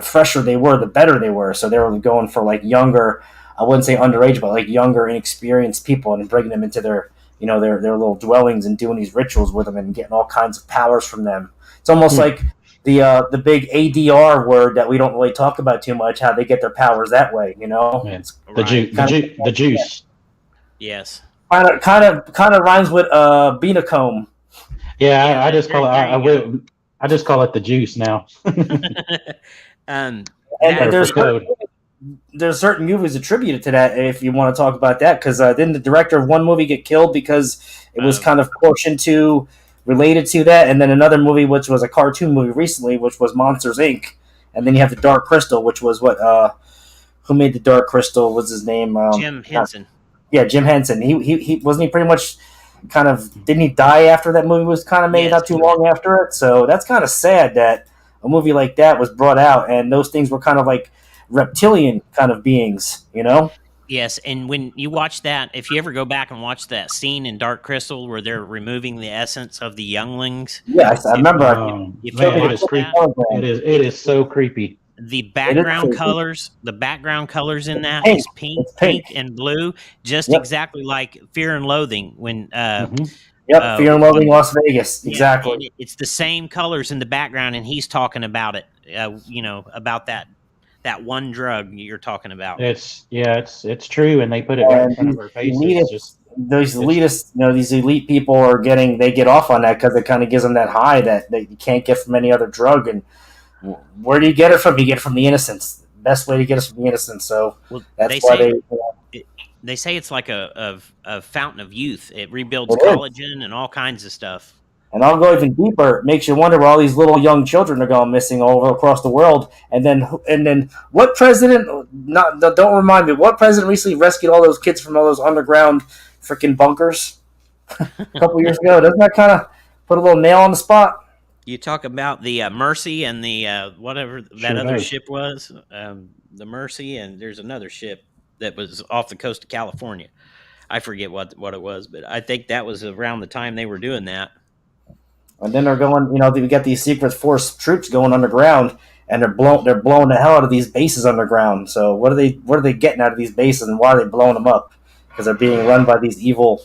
fresher they were, the better they were. So they were going for like younger, I wouldn't say underage, but like younger, inexperienced people, and bringing them into their little dwellings and doing these rituals with them and getting all kinds of powers from them. It's almost Hmm. like the big ADR word that we don't really talk about too much. How they get their powers that way, Man. It's The Right. the juice. Yes. kind of rhymes with Beanacomb. Yeah, Yeah. I just call it. There you go. I just call it the juice now. um, And that Perfect code. there's certain movies attributed to that. If you want to talk about that, because didn't the director of one movie get killed because it was kind of portioned to related to that, and then another movie which was a cartoon movie recently, which was Monsters Inc. And then you have the Dark Crystal, which was what who made the Dark Crystal? Was his name Jim Henson. Yeah, Jim Henson. He wasn't he pretty much kind of didn't he die after that movie was kind of made Yes. not too long after it? So that's kind of sad that a movie like that was brought out, and those things were kind of like reptilian kind of beings, Yes, and when you watch that, if you ever go back and watch that scene in Dark Crystal where they're removing the essence of the younglings, Yes, I remember. if you Man, it watch is creepy. that, It is so creepy. the background creepy. colors in that pink. is It's pink. and blue, just Yep. exactly like Fear and Loathing when Mhm. Yep, Fear and Loathing, Las Vegas. yeah, Exactly. and it's the same colors in the background, and he's talking about it, about that one drug you're talking about. It's true, and they put it right in And front of our faces. Just those elitists, these elite people they get off on that because it kind of gives them that high that you can't get from any other drug. And where do you get it from? You get it from the innocence. Best way to get us from the innocence. So Well, that's why they say it's like a fountain of youth. It rebuilds It is. collagen and all kinds of stuff. And I'll go even deeper. It makes you wonder where all these little young children are going missing all over across the world. And then what president? Don't remind me. What president recently rescued all those kids from all those underground freaking bunkers a couple years ago? Doesn't that kind of put a little nail on the spot? You talk about the Mercy and the whatever that Sure other do. ship was, the Mercy, and there's another ship that was off the coast of California. I forget what it was, but I think that was around the time they were doing that. And then they're going, we got these secret force troops going underground, and they're blowing the hell out of these bases underground. So what are they getting out of these bases, and why are they blowing them up? Because they're being run by these evil,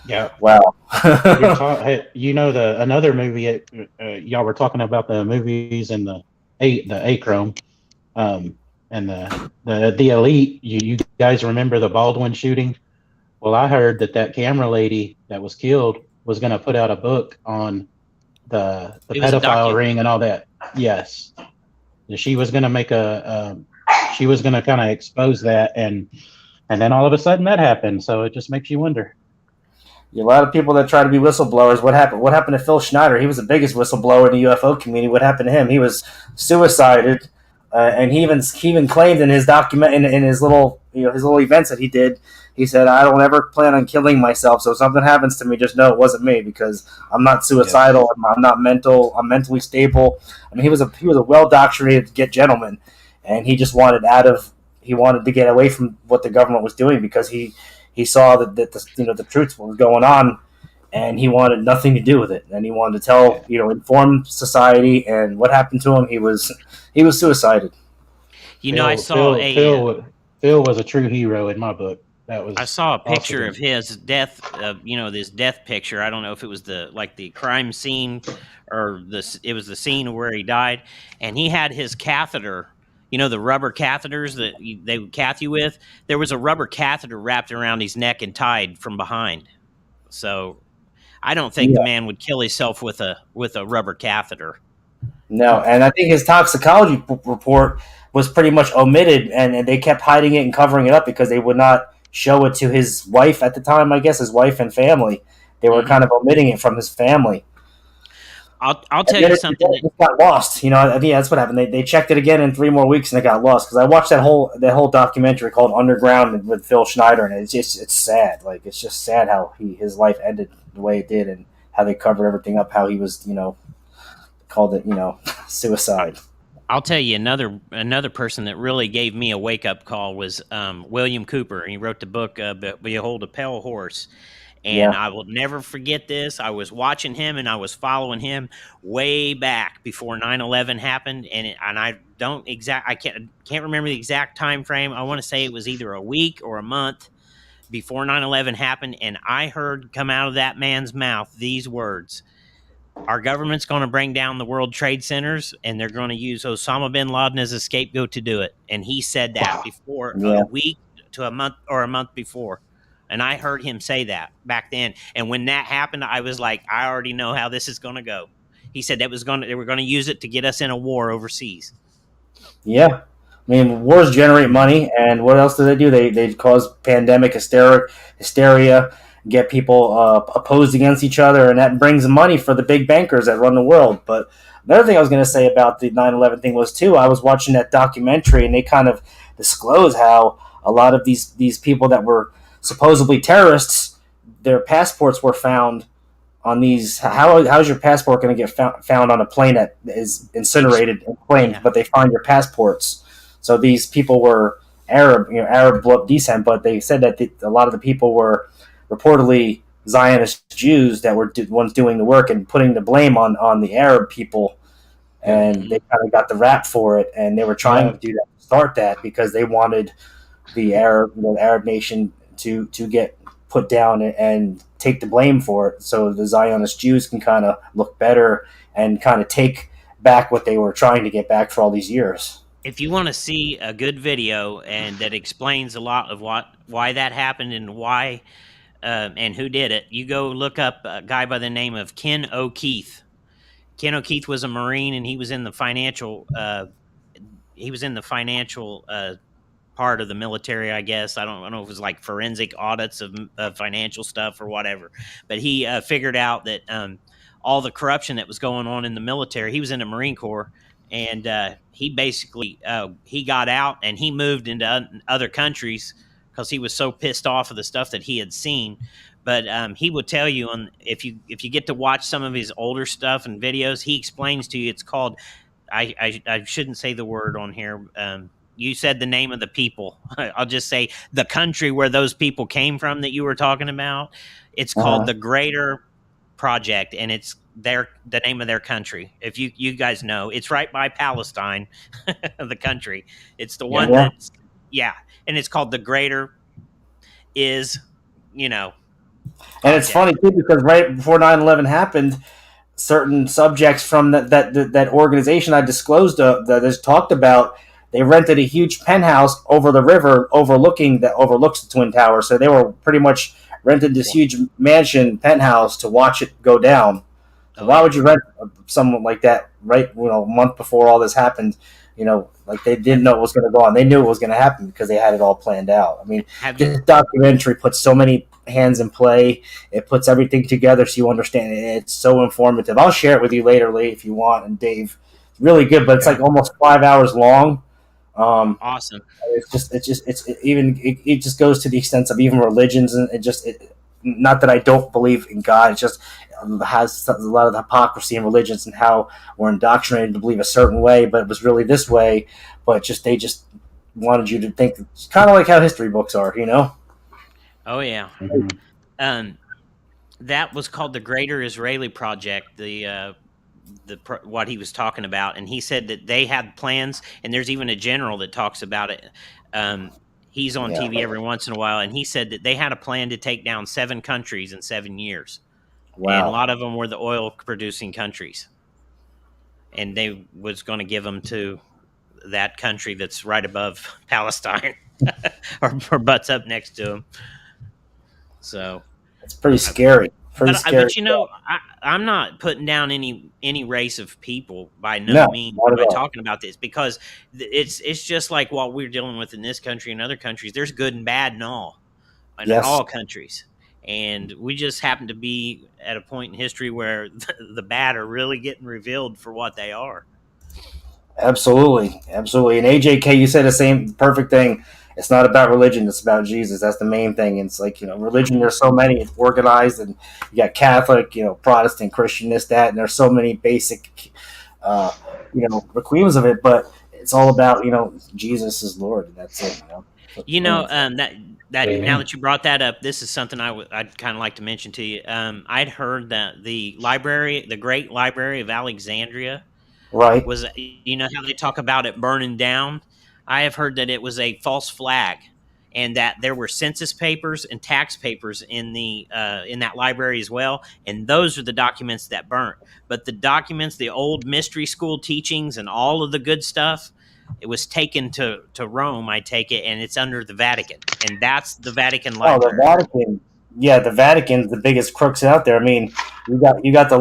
Yeah. wow. Hey, the another movie. Y'all were talking about the movies and the Achrome, and the Elite. You guys remember the Baldwin shooting? Well, I heard that camera lady that was killed was going to put out a book on the It was a pedophile ring and all that. Yes, she was going to make she was going to kind of expose that, and then all of a sudden that happened. So it just makes you wonder. A lot of people that try to be whistleblowers. What happened? What happened to Phil Schneider? He was the biggest whistleblower in the UFO community. What happened to him? He was suicided, and he even claimed in his document in his little his little events that he did. He said, "I don't ever plan on killing myself. So if something happens to me, just know it wasn't me because I'm not suicidal. Yes. I'm not mental. I'm mentally stable." I mean, he was a well doctrinated gentleman, and he just wanted out of he wanted to get away from what the government was doing because he saw that the truth was going on, and he wanted nothing to do with it, and he wanted to tell inform society. And what happened to him? He was suicided. I saw Phil was a true hero in my book. That was I saw a picture awesome. of his death. This death picture. I don't know if it was the crime scene or it was the scene where he died, and he had his catheter. The rubber catheters that they would cath you with. There was a rubber catheter wrapped around his neck and tied from behind. So I don't think the Yeah. man would kill himself with a rubber catheter. No, and I think his toxicology report was pretty much omitted, and they kept hiding it and covering it up because they would not show it to his wife at the time. I guess his wife and family. They were kind of omitting it from his family. I'll tell you something. It just got lost. I think that's what happened. They checked it again in 3 more weeks and it got lost because I watched that whole documentary called Underground with Phil Schneider, and it's sad. Like it's just sad how his life ended the way it did, and how they covered everything up. How he was called it suicide. I'll tell you another person that really gave me a wake up call was William Cooper. He wrote the book "Behold a Pale Horse," and Yeah. I will never forget this. I was watching him and I was following him way back before 9/11 happened, and I can't remember the exact time frame. I want to say it was either a week or a month before 9/11 happened, and I heard come out of that man's mouth these words: our government's going to bring down the World Trade Centers, and they're going to use Osama bin Laden as a scapegoat to do it. And he said that before Yeah. a week to a month before. And I heard him say that back then. And when that happened, I was like, I already know how this is going to go. He said they were going to use it to get us in a war overseas. Yeah. I mean, wars generate money, and what else do they do? They cause pandemic hysteria, get people opposed against each other, and that brings money for the big bankers that run the world. But another thing I was going to say about the 9/11 thing was too, I was watching that documentary, and they kind of disclose how a lot of these people that were supposedly terrorists, their passports were found on these. How's your passport going to get found on a plane that is incinerated and flamed? Yeah. But they find your passports. So these people were Arab descent, but they said that a lot of the people were reportedly Zionist Jews that were ones doing the work and putting the blame on the Arab people, and they kind of got the rap for it, and they were trying to do that, start that because they wanted the Arab nation to get put down and take the blame for it, so the Zionist Jews can kind of look better and kind of take back what they were trying to get back for all these years. If you want to see a good video and that explains a lot of why that happened and why and who did it, you go look up a guy by the name of Ken O'Keefe. Ken O'Keefe was a Marine, and he was in the financial. Part of the military, I guess. I don't know if it was like forensic audits of financial stuff or whatever. But he figured out that all the corruption that was going on in the military. He was in the Marine Corps, and he basically he got out and he moved into other countries because he was so pissed off of the stuff that he had seen. But he would tell you, if you get to watch some of his older stuff and videos, he explains to you. It's called, I shouldn't say the word on here. You said the name of the people. I'll just say the country where those people came from that you were talking about. It's called the Greater Project, and it's the name of their country. If you guys know, it's right by Palestine, the country. It's the one that's and it's called the Greater is, And it's funny too, because right before 9/11 happened, certain subjects from that organization I disclosed that is talked about, they rented a huge penthouse over the river that overlooks the Twin Towers. So they were pretty much rented this huge mansion penthouse to watch it go down. So why would you rent someone like that right a month before all this happened? Like they didn't know what was going to go on. They knew it was going to happen because they had it all planned out. I mean, this documentary puts so many hands in play. It puts everything together so you understand it. It's so informative. I'll share it with you later, Lee, if you want. And Dave, it's really good, but it's like almost 5 hours long. Awesome. It just goes to the extent of even religions, and not that I don't believe in God. It just has a lot of the hypocrisy in religions and how we're indoctrinated to believe a certain way, but it was really this way. But they just wanted you to think. It's kind of like how history books are, Oh yeah. That was called the Greater Israeli Project. What he was talking about, and he said that they had plans, and there's even a general that talks about it. He's on TV every once in a while, and he said that they had a plan to take down 7 countries in 7 years. Wow. And a lot of them were the oil producing countries, and they was going to give them to that country that's right above Palestine or butts up next to them. So it's pretty scary. But I'm not putting down any race of people by no means by talking about this, because it's just like what we're dealing with in this country and other countries. There's good and bad in all countries, and we just happen to be at a point in history where the bad are really getting revealed for what they are. Absolutely. And AJK, you said the same perfect thing. It's not about religion. It's about Jesus. That's the main thing. It's like, religion, there's so many. It's organized, and you got Catholic, Protestant, Christian, this, that, and there's so many basic, requirements of it. But it's all about, Jesus is Lord. And that's it. That now that you brought that up, this is something I'd kind of like to mention to you. I'd heard that the Great Library of Alexandria, right, was, how they talk about it burning down. I have heard that it was a false flag, and that there were census papers and tax papers in that library as well, and those are the documents that burnt. But the documents, the old mystery school teachings and all of the good stuff, it was taken to Rome, I take it, and it's under the Vatican, and that's the Vatican library. Oh, the Vatican. Yeah, the Vatican's the biggest crooks out there. I mean, you got the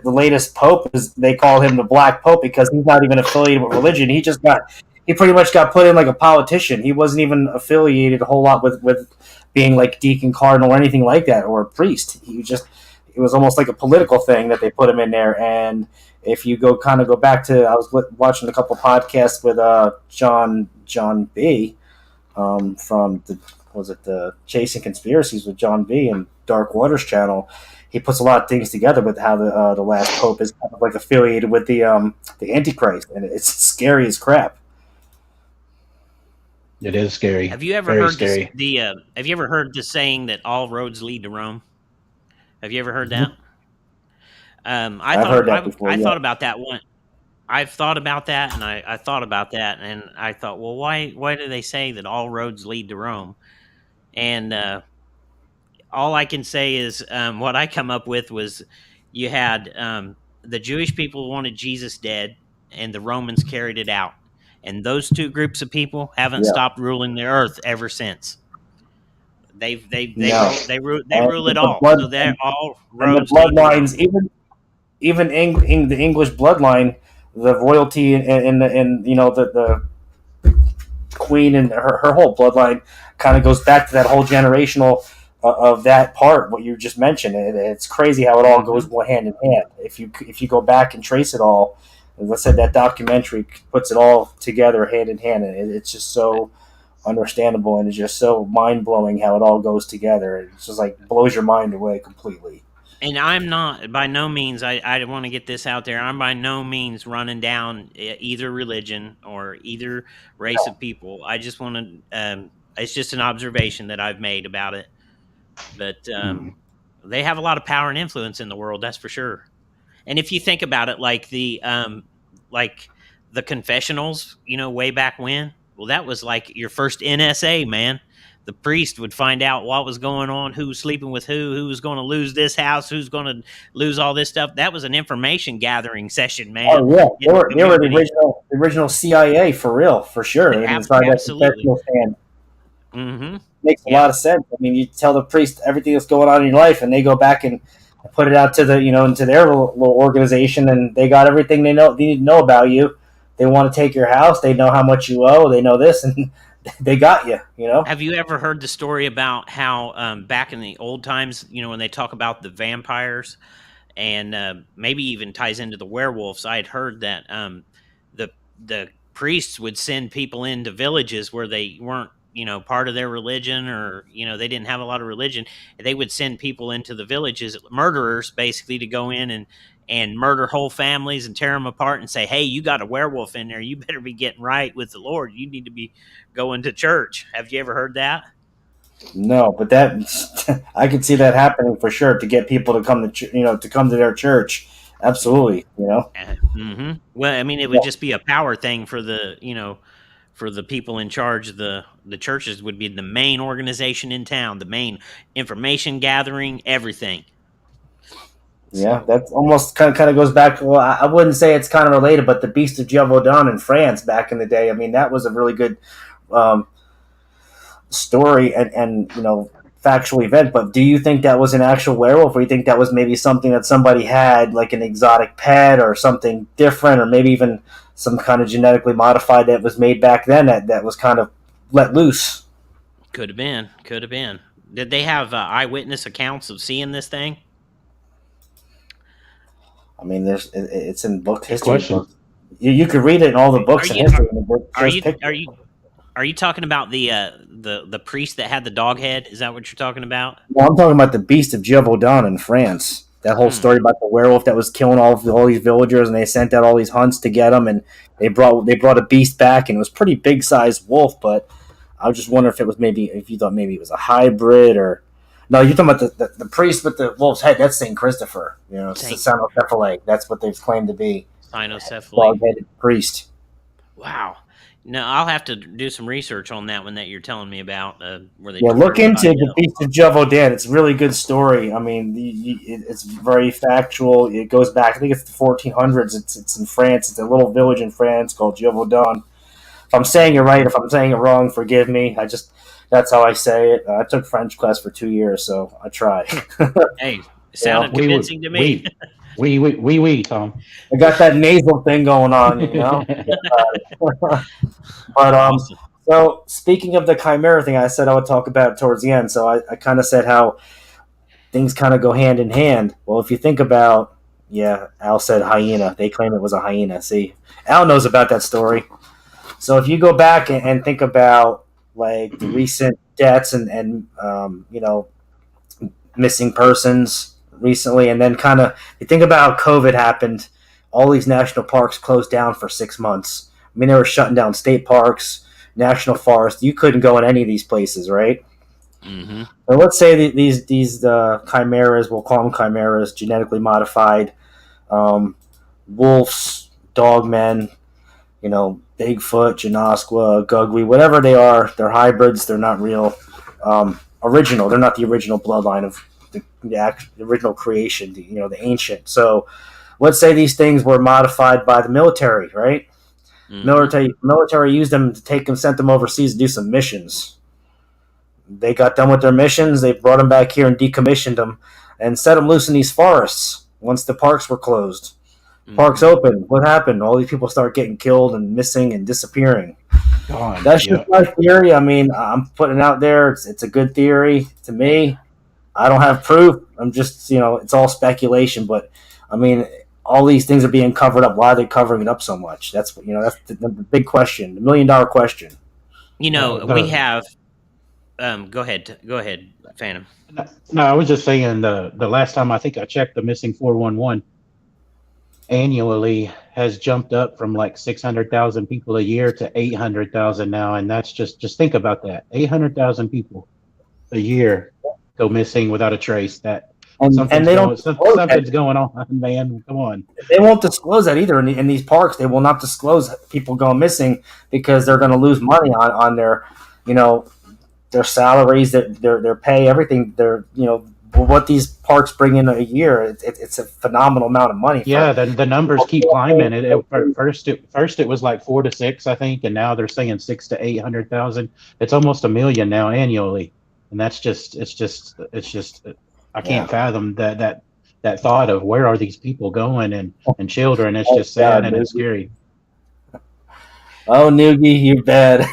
latest Pope. They call him the Black Pope because he's not even affiliated with religion. He pretty much got put in like a politician. He wasn't even affiliated a whole lot with being like deacon, cardinal, or anything like that, or a priest. It was almost like a political thing that they put him in there. And if you go back to, I was watching a couple podcasts with John B. From the Chasing Conspiracies with John B. and Dark Waters channel. He puts a lot of things together with how the last pope is kind of like affiliated with the Antichrist, and it's scary as crap. It is scary. Have you ever heard have you ever heard the saying that all roads lead to Rome? Have you ever heard that? I've heard that before. I thought about that one. I've thought about that, and I thought about that, and I thought, well, why do they say that all roads lead to Rome? And all I can say is what I come up with was you had the Jewish people wanted Jesus dead, and the Romans carried it out. And those two groups of people haven't stopped ruling the earth ever since. They rule it all. So they're all roads. And the bloodlines, even in the English bloodline, the royalty and the queen and her whole bloodline kind of goes back to that whole generational of that part. What you just mentioned, it's crazy how it all goes hand in hand. If you go back and trace it all. As I said, that documentary puts it all together hand in hand, and it's just so understandable, and it's just so mind blowing how it all goes together. It's just like blows your mind away completely. And I'm not, by no means, I want to get this out there. I'm by no means running down either religion or either race of people. I just want to, it's just an observation that I've made about it. But they have a lot of power and influence in the world, that's for sure. And if you think about it, like the confessionals, way back when, well, that was like your first NSA, man. The priest would find out what was going on, who was sleeping with who was going to lose this house, who's going to lose all this stuff. That was an information gathering session, man. Oh yeah, they were the original CIA for real, for sure. Absolutely. Makes a lot of sense. I mean, you tell the priest everything that's going on in your life, and they go back and put it out to into their little organization, and they got everything they need to know about you. They want to take your house. They know how much you owe. They know this, and they got you. Have you ever heard the story about how back in the old times, when they talk about the vampires, and maybe even ties into the werewolves? I had heard that the priests would send people into villages where they weren't part of their religion, or they didn't have a lot of religion. They would send people into the villages, murderers basically, to go in and murder whole families and tear them apart and say, hey, you got a werewolf in there, you better be getting right with the Lord, you need to be going to church. Have you ever heard that? No, but that I could see that happening for sure, to get people to come to come to their church. Absolutely. Well, I mean, it would just be a power thing for the for the people in charge. The churches would be the main organization in town, the main information gathering, everything. Yeah, that's almost kind of goes back to, well, I wouldn't say it's kind of related, but the Beast of Gévaudan in France back in the day. I mean, that was a really good story and factual event. But do you think that was an actual werewolf, or do you think that was maybe something that somebody had, like an exotic pet or something different, or maybe even some kind of genetically modified that was made back then that was kind of let loose? Could have been. Did they have eyewitness accounts of seeing this thing? I mean, it's in book history. You could read it in all the books in history. Are you talking about the priest that had the dog head? Is that what you're talking about? Well, I'm talking about the Beast of Gévaudan in France. That whole story about the werewolf that was killing all these villagers, and they sent out all these hunts to get them, and they brought a beast back, and it was a pretty big sized wolf. But I was just wondering if you thought maybe it was a hybrid, or no, you're talking about the priest with the wolf's head. That's Saint Christopher. It's the Cynocephaly. That's what they've claimed to be. Cynocephaly. Dog-headed priest. Wow. No, I'll have to do some research on that one that you're telling me about. Where they look into the Beast of Gévaudan. It's a really good story. I mean, it's very factual. It goes back, I think it's the 1400s. It's in France. It's a little village in France called Gévaudan. If I'm saying it right, if I'm saying it wrong, forgive me. That's how I say it. I took French class for 2 years, so I try. Hey, it sounded convincing to me. We, Tom. I got that nasal thing going on, But so speaking of the chimera thing, I said I would talk about it towards the end. So I kind of said how things kind of go hand in hand. Well, if you think about, Al said hyena. They claim it was a hyena. See, Al knows about that story. So if you go back and think about like the recent deaths and missing persons recently, and then kind of you think about how COVID happened, all these national parks closed down for 6 months. I mean, they were shutting down state parks, national forests. You couldn't go in any of these places, right? Mm-hmm. So let's say these chimeras, we'll call them chimeras, genetically modified wolves, dogmen, Bigfoot, Janosqua, Gugwi, whatever they are. They're hybrids. They're not real original. They're not the original bloodline of the original creation, the ancient. So let's say these things were modified by the military, right? Mm-hmm. Military used them to sent them overseas to do some missions. They got done with their missions. They brought them back here and decommissioned them and set them loose in these forests once the parks were closed. Mm-hmm. Parks open. What happened? All these people start getting killed and missing and disappearing. That's just my theory. I mean, I'm putting it out there. It's a good theory to me. I don't have proof. I'm just, it's all speculation. But, I mean, all these things are being covered up. Why are they covering it up so much? That's the big question, the $1 million question. You know, we The have. Go ahead, Phantom. no, I was just saying the last time I think I checked, the missing 411 annually has jumped up from like 600,000 people a year to 800,000 now, and that's just think about that. 800,000 people a year go missing without a trace. That and they don't disclose that. something's going on, man. Come on. They won't disclose that either in these parks. They will not disclose people going missing because they're going to lose money on their, you know, their salaries, their pay, everything. Their, you know, what these parks bring in a year. It's a phenomenal amount of money. Yeah, the numbers keep climbing. First it was like 4 to 6, I think, and now they're saying 6 to 800,000. It's almost a million now annually, and that's just I can't fathom that thought of where are these people going and children. It's just sad and it's scary. Oh, Noogie, you're bad.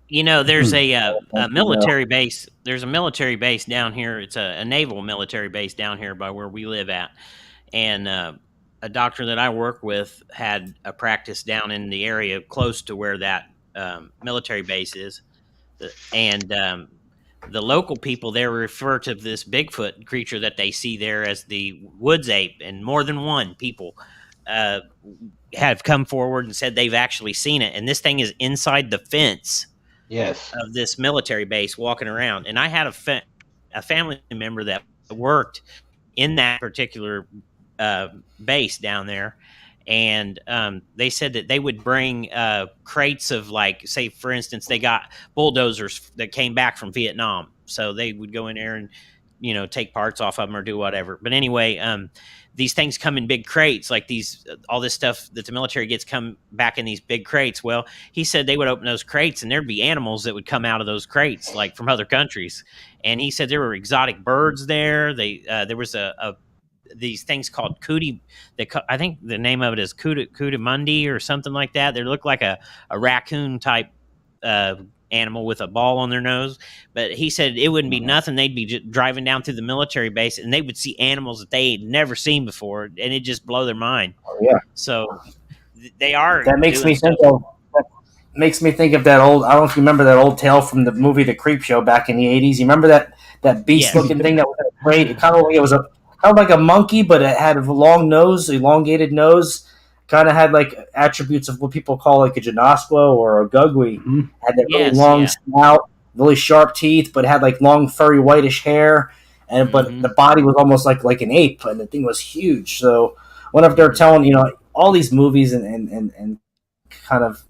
You know, there's a military base. There's a military base down here. It's a naval military base down here by where we live at. And a doctor that I work with had a practice down in the area close to where that military base is. And the local people there refer to this Bigfoot creature that they see there as the woods ape. And more than one people have come forward and said they've actually seen it. And this thing is inside the fence. Yes. Of this military base walking around. And I had a family member that worked in that particular base down there. And they said that they would bring crates of, like, say, for instance, they got bulldozers that came back from Vietnam. So they would go in there and, you know, take parts off of them or do whatever. But anyway, these things come in big crates, like all this stuff that the military gets come back in these big crates. Well, he said they would open those crates and there'd be animals that would come out of those crates, like from other countries. And he said there were exotic birds there. There was these things called cootie. I think the name of it is Cootimundi or something like that. They look like a raccoon type animal with a ball on their nose. But he said it wouldn't be nothing. They'd be just driving down through the military base and they would see animals that they had never seen before, and it just blow their mind. Oh, yeah. So they are. That makes me think of that old. I don't know if you remember that old tale from the movie The Creep Show back in the '80s. You remember that beast looking thing that was in a crate? It kind of like a monkey, but it had a long nose, elongated nose. Kind of had like attributes of what people call like a Genasquo or a Gugui. Mm-hmm. Had that really long snout, really sharp teeth, but had like long furry whitish hair, and but the body was almost like an ape, and the thing was huge. So whenever they're telling, you know, all these movies and kind of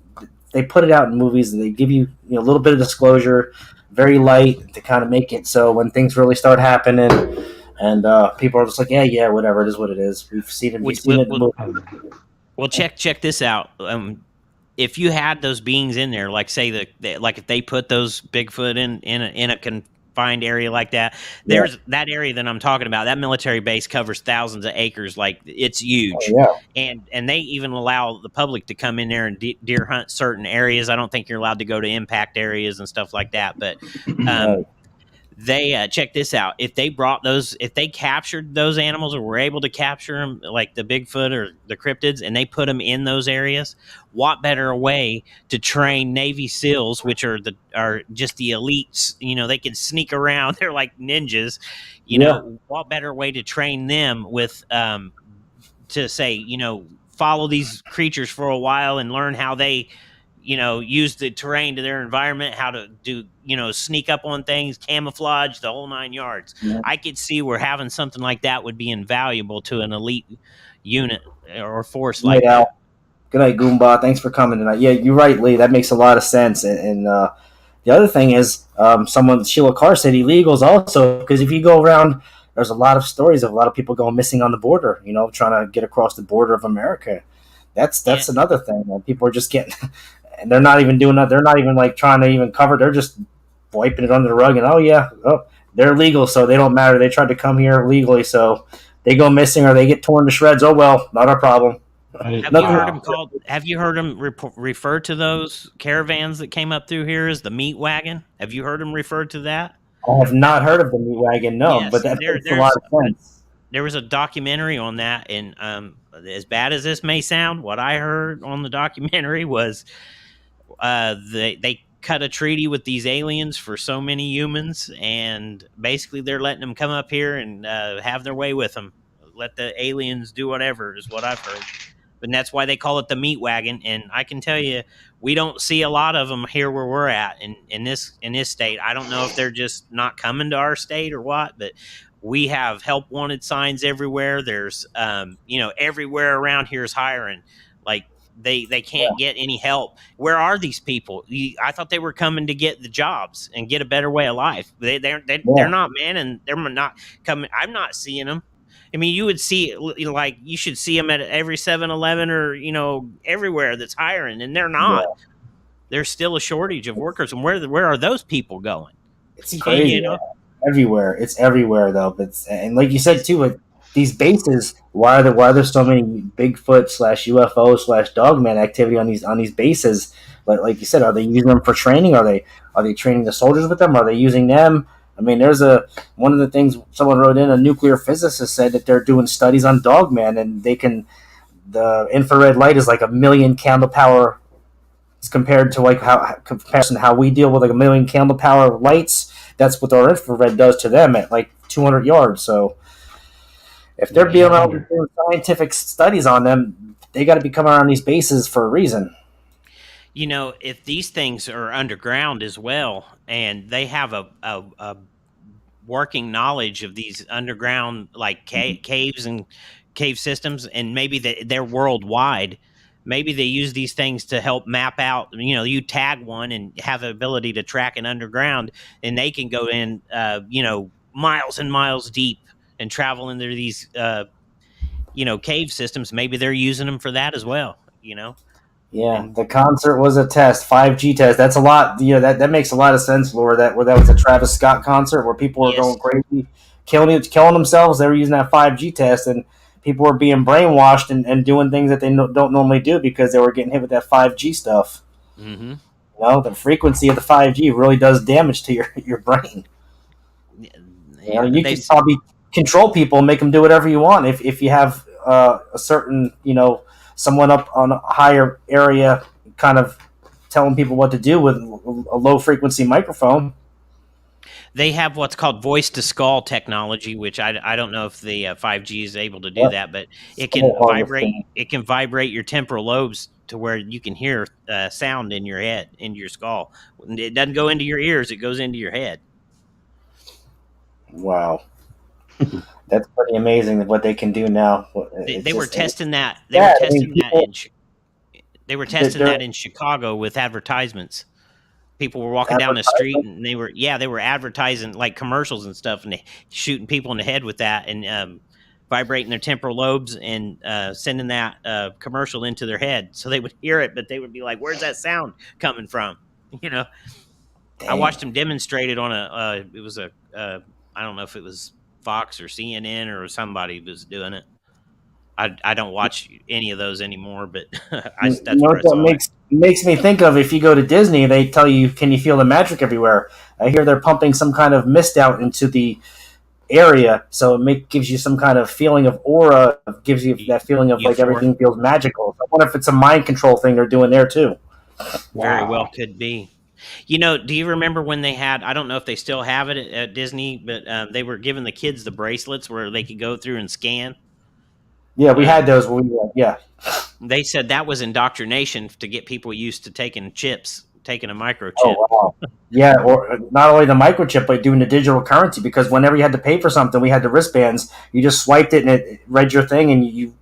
they put it out in movies and they give you, you know, a little bit of disclosure, very light to kind of make it so when things really start happening and people are just like, yeah, whatever, it is what it is. We've seen it. Well, check this out. If you had those beings in there, like say like if they put those Bigfoot in a confined area like that, there's that area that I'm talking about. That military base covers thousands of acres, like it's huge. Oh, yeah. And they even allow the public to come in there and deer hunt certain areas. I don't think you're allowed to go to impact areas and stuff like that, but. They check this out. If they captured those animals or were able to capture them, like the Bigfoot or the cryptids, and they put them in those areas, what better way to train Navy SEALs, which are just the elites? You know, they can sneak around. They're like ninjas. You know, what better way to train them with to say, you know, follow these creatures for a while and learn how they, you know, use the terrain to their environment, how to do, you know, sneak up on things, camouflage, the whole 9 yards. Yeah. I could see where having something like that would be invaluable to an elite unit or force like that. Good night, Goomba. Thanks for coming tonight. Yeah, you're right, Lee. That makes a lot of sense. And the other thing is, Sheila Carr said illegals also, because if you go around, there's a lot of stories of a lot of people going missing on the border, you know, trying to get across the border of America. That's another thing. People are just getting... And they're not even doing that. They're not even like trying to even cover. They're just wiping it under the rug. And they're legal, so they don't matter. They tried to come here legally, so they go missing or they get torn to shreds. Oh well, not our problem. Have you heard them refer to those caravans that came up through here as the meat wagon? Have you heard them refer to that? I have not heard of the meat wagon. No, yes, but that makes a lot of sense. There was a documentary on that, and as bad as this may sound, what I heard on the documentary was. They cut a treaty with these aliens for so many humans, and basically they're letting them come up here and have their way with them. Let the aliens do whatever is what I've heard. And that's why they call it the meat wagon. And I can tell you, we don't see a lot of them here where we're at in this state. I don't know if they're just not coming to our state or what, but we have help wanted signs everywhere. There's everywhere around here is hiring. Like they can't get any help. Where are these people? I thought they were coming to get the jobs and get a better way of life. They're not, man, and they're not coming. I'm not seeing them. I mean, you would see, like, you should see them at every 7-Eleven or, everywhere that's hiring, and they're not. Yeah. There's still a shortage of workers, and where are those people going? It's crazy. Everywhere. It's everywhere, though. And like you said, too, with these bases, why are there so many Bigfoot/UFO Dogman activity on these bases? Like you said, are they using them for training? Are they training the soldiers with them? Are they using them? I mean, there's one of the things someone wrote in, a nuclear physicist said that they're doing studies on Dogman, and the infrared light is like 1 million candle power compared to how we deal with like 1 million candle power lights. That's what our infrared does to them at like 200 yards. So if they're being out doing scientific studies on them, they got to be coming around these bases for a reason. If these things are underground as well, and they have a working knowledge of these underground caves and cave systems, and maybe they're worldwide, maybe they use these things to help map out. You tag one and have the ability to track an underground, and they can go in, miles and miles deep and travel into these, cave systems. Maybe they're using them for that as well. Yeah, the concert was a test, 5G test. That's a lot. That makes a lot of sense, Laura. That was a Travis Scott concert where people were going crazy, killing themselves. They were using that 5G test, and people were being brainwashed and doing things that they don't normally do because they were getting hit with that 5G stuff. Mm-hmm. The frequency of the 5G really does damage to your brain. Yeah, you can probably control people and make them do whatever you want if you have a certain someone up on a higher area kind of telling people what to do with a low frequency microphone. They have what's called voice to skull technology, which I don't know if the 5G is able to do that, but it can vibrate. It can vibrate your temporal lobes to where you can hear sound in your head, into your skull. It doesn't go into your ears; it goes into your head. Wow. That's pretty amazing what they can do now. They were testing that. They were testing that in Chicago with advertisements. People were walking down the street and they were advertising like commercials and stuff, and they shooting people in the head with that and vibrating their temporal lobes and sending that commercial into their head so they would hear it, but they would be like, "Where's that sound coming from?" Damn. I watched them demonstrate it on it was a I don't know if it was Fox or CNN or somebody was doing it. I don't watch any of those anymore, but that's what I saw. Makes me think of, if you go to Disney, they tell you, can you feel the magic everywhere? I hear they're pumping some kind of mist out into the area, so it gives you some kind of feeling of aura, gives you that feeling of like everything feels magical. I wonder if it's a mind control thing they're doing there too. Very well could be. Do you remember when they had, I don't know if they still have it at Disney, but they were giving the kids the bracelets where they could go through and scan? Yeah, we had those. Yeah. They said that was indoctrination to get people used to taking a microchip. Oh, wow. Yeah, or not only the microchip, but doing the digital currency, because whenever you had to pay for something, we had the wristbands. You just swiped it and it read your thing, and you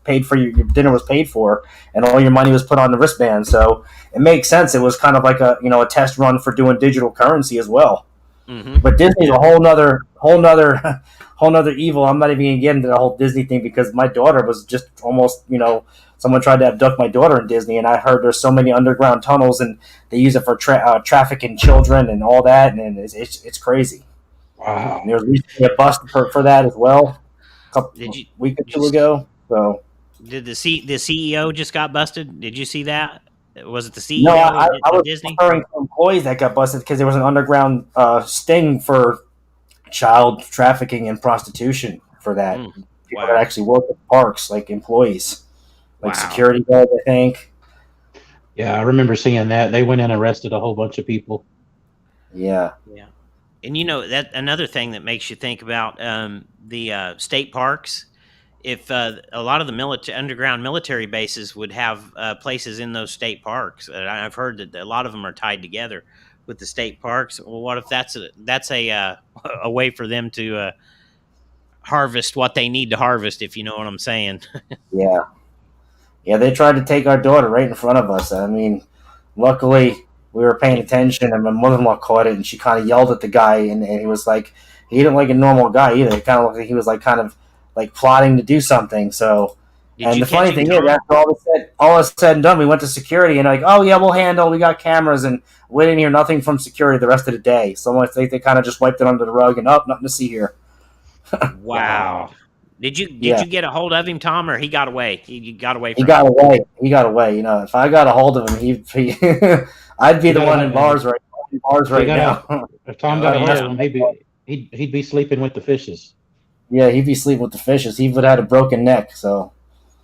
paid for your dinner was paid for, and all your money was put on the wristband. So it makes sense. It was kind of like a test run for doing digital currency as well. Mm-hmm. But Disney's a whole nother evil. I'm not even gonna get into the whole Disney thing because my daughter was just almost someone tried to abduct my daughter in Disney, and I heard there's so many underground tunnels and they use it for trafficking children and all that, and it's crazy. Wow. And there was recently a bust for that as well a week or two ago. So did the CEO just got busted? Did you see that? Was it the CEO? No, I was Disney? Referring to employees that got busted because there was an underground sting for child trafficking and prostitution for that. People that actually work at parks, like employees, like security guards, I think. Yeah, I remember seeing that. They went and arrested a whole bunch of people. Yeah, Yeah. And that another thing that makes you think about the state parks. If a lot of the underground military bases would have places in those state parks, I've heard that a lot of them are tied together with the state parks. Well, what if that's a a way for them to harvest what they need to harvest? If you know what I'm saying. yeah, yeah. They tried to take our daughter right in front of us. I mean, luckily we were paying Yeah. attention, and my mother-in-law caught it, and she kind of yelled at the guy, and he was like, he didn't like a normal guy either. He kind of looked like he was like kind of like plotting to do something. So, Did and you the catch funny him, thing is, Tom? after all is said and done, we went to security, and like, oh yeah, we'll handle. We got cameras, and we didn't hear nothing from security the rest of the day. So I think they kind of just wiped it under the rug, and nothing to see here. Wow. Wow. Did Yeah. you get a hold of him, Tom, or he got away? He got away He from got you. away. He got away. You know, if I got a hold of him, I'd be He the got one in bars a, he right got now. if Tom Oh got a hold yeah. of him, he'd be sleeping with the fishes. Yeah, he'd be sleeping with the fishes. He would have had a broken neck. So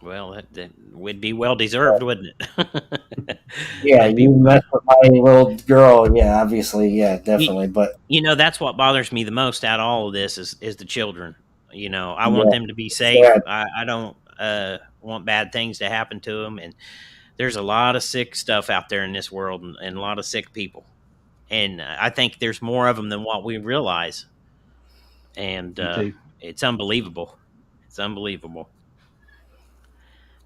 Well, that would be well deserved, wouldn't it? yeah, That'd be. you mess with my little girl. Yeah, obviously, yeah, You, definitely. But that's what bothers me the most out of all of this is the children. I want yeah, them to be safe. sad. I don't want bad things to happen to them. And there's a lot of sick stuff out there in this world, and a lot of sick people. And I think there's more of them than what we realize. And Me too. it's unbelievable. It's unbelievable.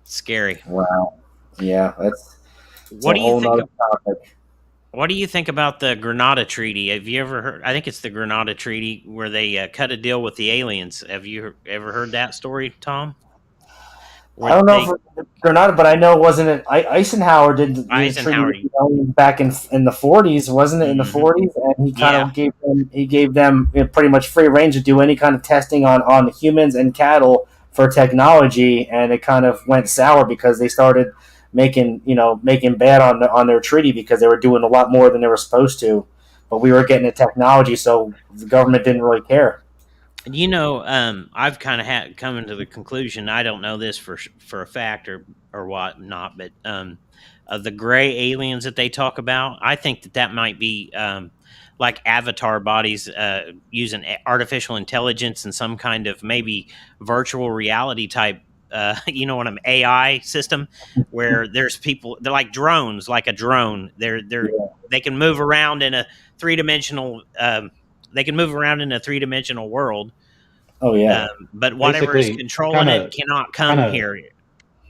Scary. Wow. Yeah, it's What a do you whole think? nother topic. What do you think about the Granada Treaty? Have you ever heard? I think it's the Granada Treaty where they cut a deal with the aliens. Have you ever heard that story, Tom? I Where don't know they if Granada, but I know wasn't it Eisenhower did the treaty Eisenhower? with the aliens back in the 40s, wasn't it in the Hmm. 40s? And he kind Yeah, of gave them pretty much free range to do any kind of testing on humans and cattle for technology, and it kind of went sour because they started making bad on their treaty because they were doing a lot more than they were supposed to, but we were getting the technology, so the government didn't really care. I've kind of had coming to the conclusion. I don't know this for a fact or what not, but the gray aliens that they talk about, I think that might be like avatar bodies using artificial intelligence and some kind of maybe virtual reality type. What I'm AI system where there's people. They're like drones, like a drone. Yeah. They can move around in a three dimensional. They can move around in a three dimensional world, Oh yeah. but whatever is Basically, controlling kind it of, cannot kind come of, here.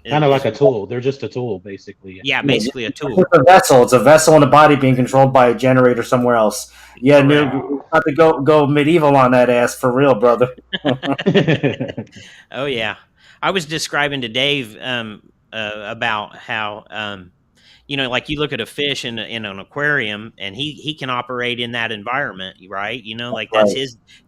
kind of like Is a tool. They're just a tool, basically. yeah, Yeah, basically a tool. it's a vessel. It's a vessel in a body being controlled by a generator somewhere else. Yeah, Correct. new not to go medieval on that ass for real, brother. Oh yeah, I was describing to Dave about how like you look at a fish in an aquarium, and he can operate in that environment, right? Like Right,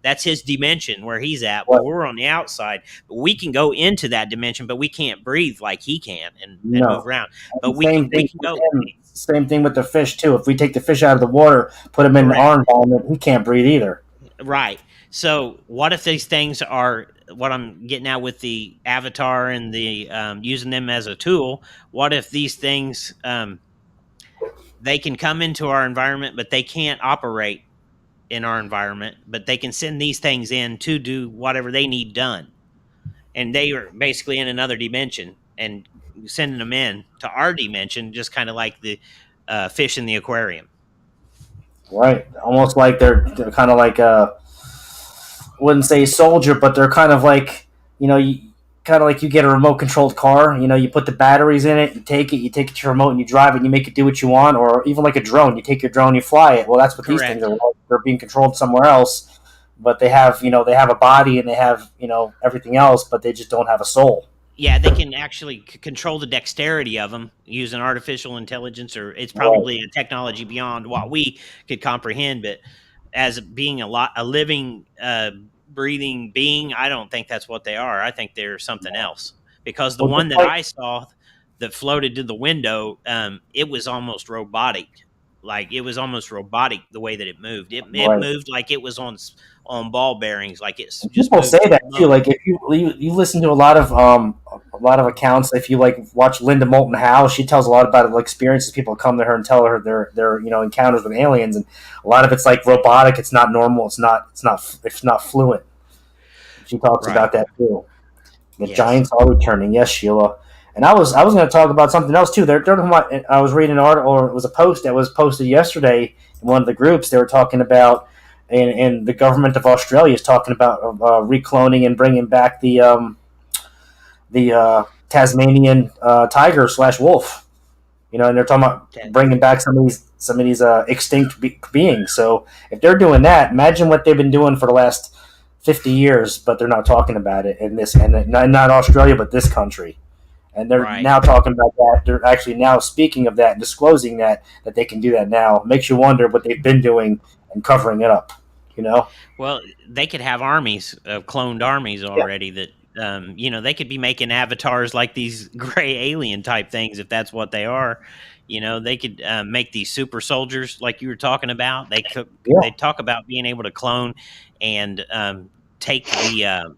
that's his dimension where he's at. right. Well, we're on the outside, but we can go into that dimension, but we can't breathe like he can and move No. around. But And same we thing can with go. him. Same thing with the fish too. If we take the fish out of the water, put him in Correct. our environment, he can't breathe either. Right. So, what if these things are what I'm getting at with the avatar and the using them as a tool? What if these things they can come into our environment, but they can't operate in our environment, but they can send these things in to do whatever they need done, and they are basically in another dimension and sending them in to our dimension, just kind of like the fish in the aquarium. Right. Almost like they're kind of like wouldn't say soldier, but they're kind of like you kind of like you get a remote controlled car. You put the batteries in it, you take it to your remote, and you drive it, and you make it do what you want. Or even like a drone, you take your drone, you fly it. Well, that's what these things Correct. are. Like. They're being controlled somewhere else, but they have they have a body and they have everything else, but they just don't have a soul. Yeah, they can actually control the dexterity of them using artificial intelligence, or it's Right. probably a technology beyond what we could comprehend. But as being a living, breathing being, I don't think that's what they are. I think they're something else. Because the Well, one just that like I saw that floated to the window, it was almost robotic. Like it was almost robotic the way that it moved. It right. moved like it was on ball bearings, like it's just People say moving that too. slow. Like if you listen to a lot of lot of accounts. If you like watch Linda Moulton Howe, she tells a lot about like experiences. People come to her and tell her their encounters with aliens, and a lot of it's like robotic. It's not normal. It's not fluent. She talks Right. about that too. The Yes. Giants are returning. Yes, Sheila. And I was going to talk about something else too. I was reading an article, or it was a post that was posted yesterday in one of the groups. They were talking about, and the government of Australia is talking about recloning and bringing back the Tasmanian tiger / wolf. And they're talking about bringing back some of these extinct beings. So if they're doing that, imagine what they've been doing for the last 50 years, but they're not talking about it in this, and not Australia, but this country. And they're Right. now talking about that. They're actually now speaking of that and disclosing that they can do that now. Makes you wonder what they've been doing and covering it up. Well, they could have armies, cloned armies already that, they could be making avatars like these gray alien type things if that's what they are. They could make these super soldiers like you were talking about. They talk about being able to clone and take the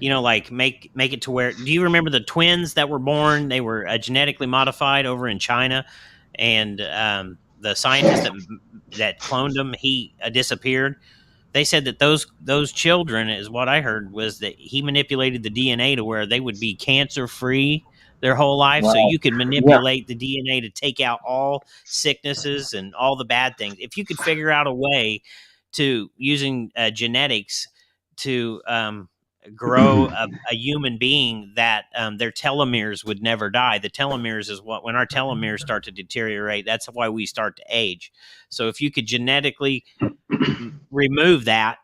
like make it to where. Do you remember the twins that were born? They were genetically modified over in China, and the scientist that cloned them, he disappeared. They said that those children, is what I heard, was that he manipulated the DNA to where they would be cancer free their whole life. Wow. So you could Yeah. manipulate the DNA to take out all sicknesses and all the bad things. If you could figure out a way to using genetics to grow a human being that their telomeres would never die. The telomeres is when our telomeres start to deteriorate. That's why we start to age. So if you could genetically remove that,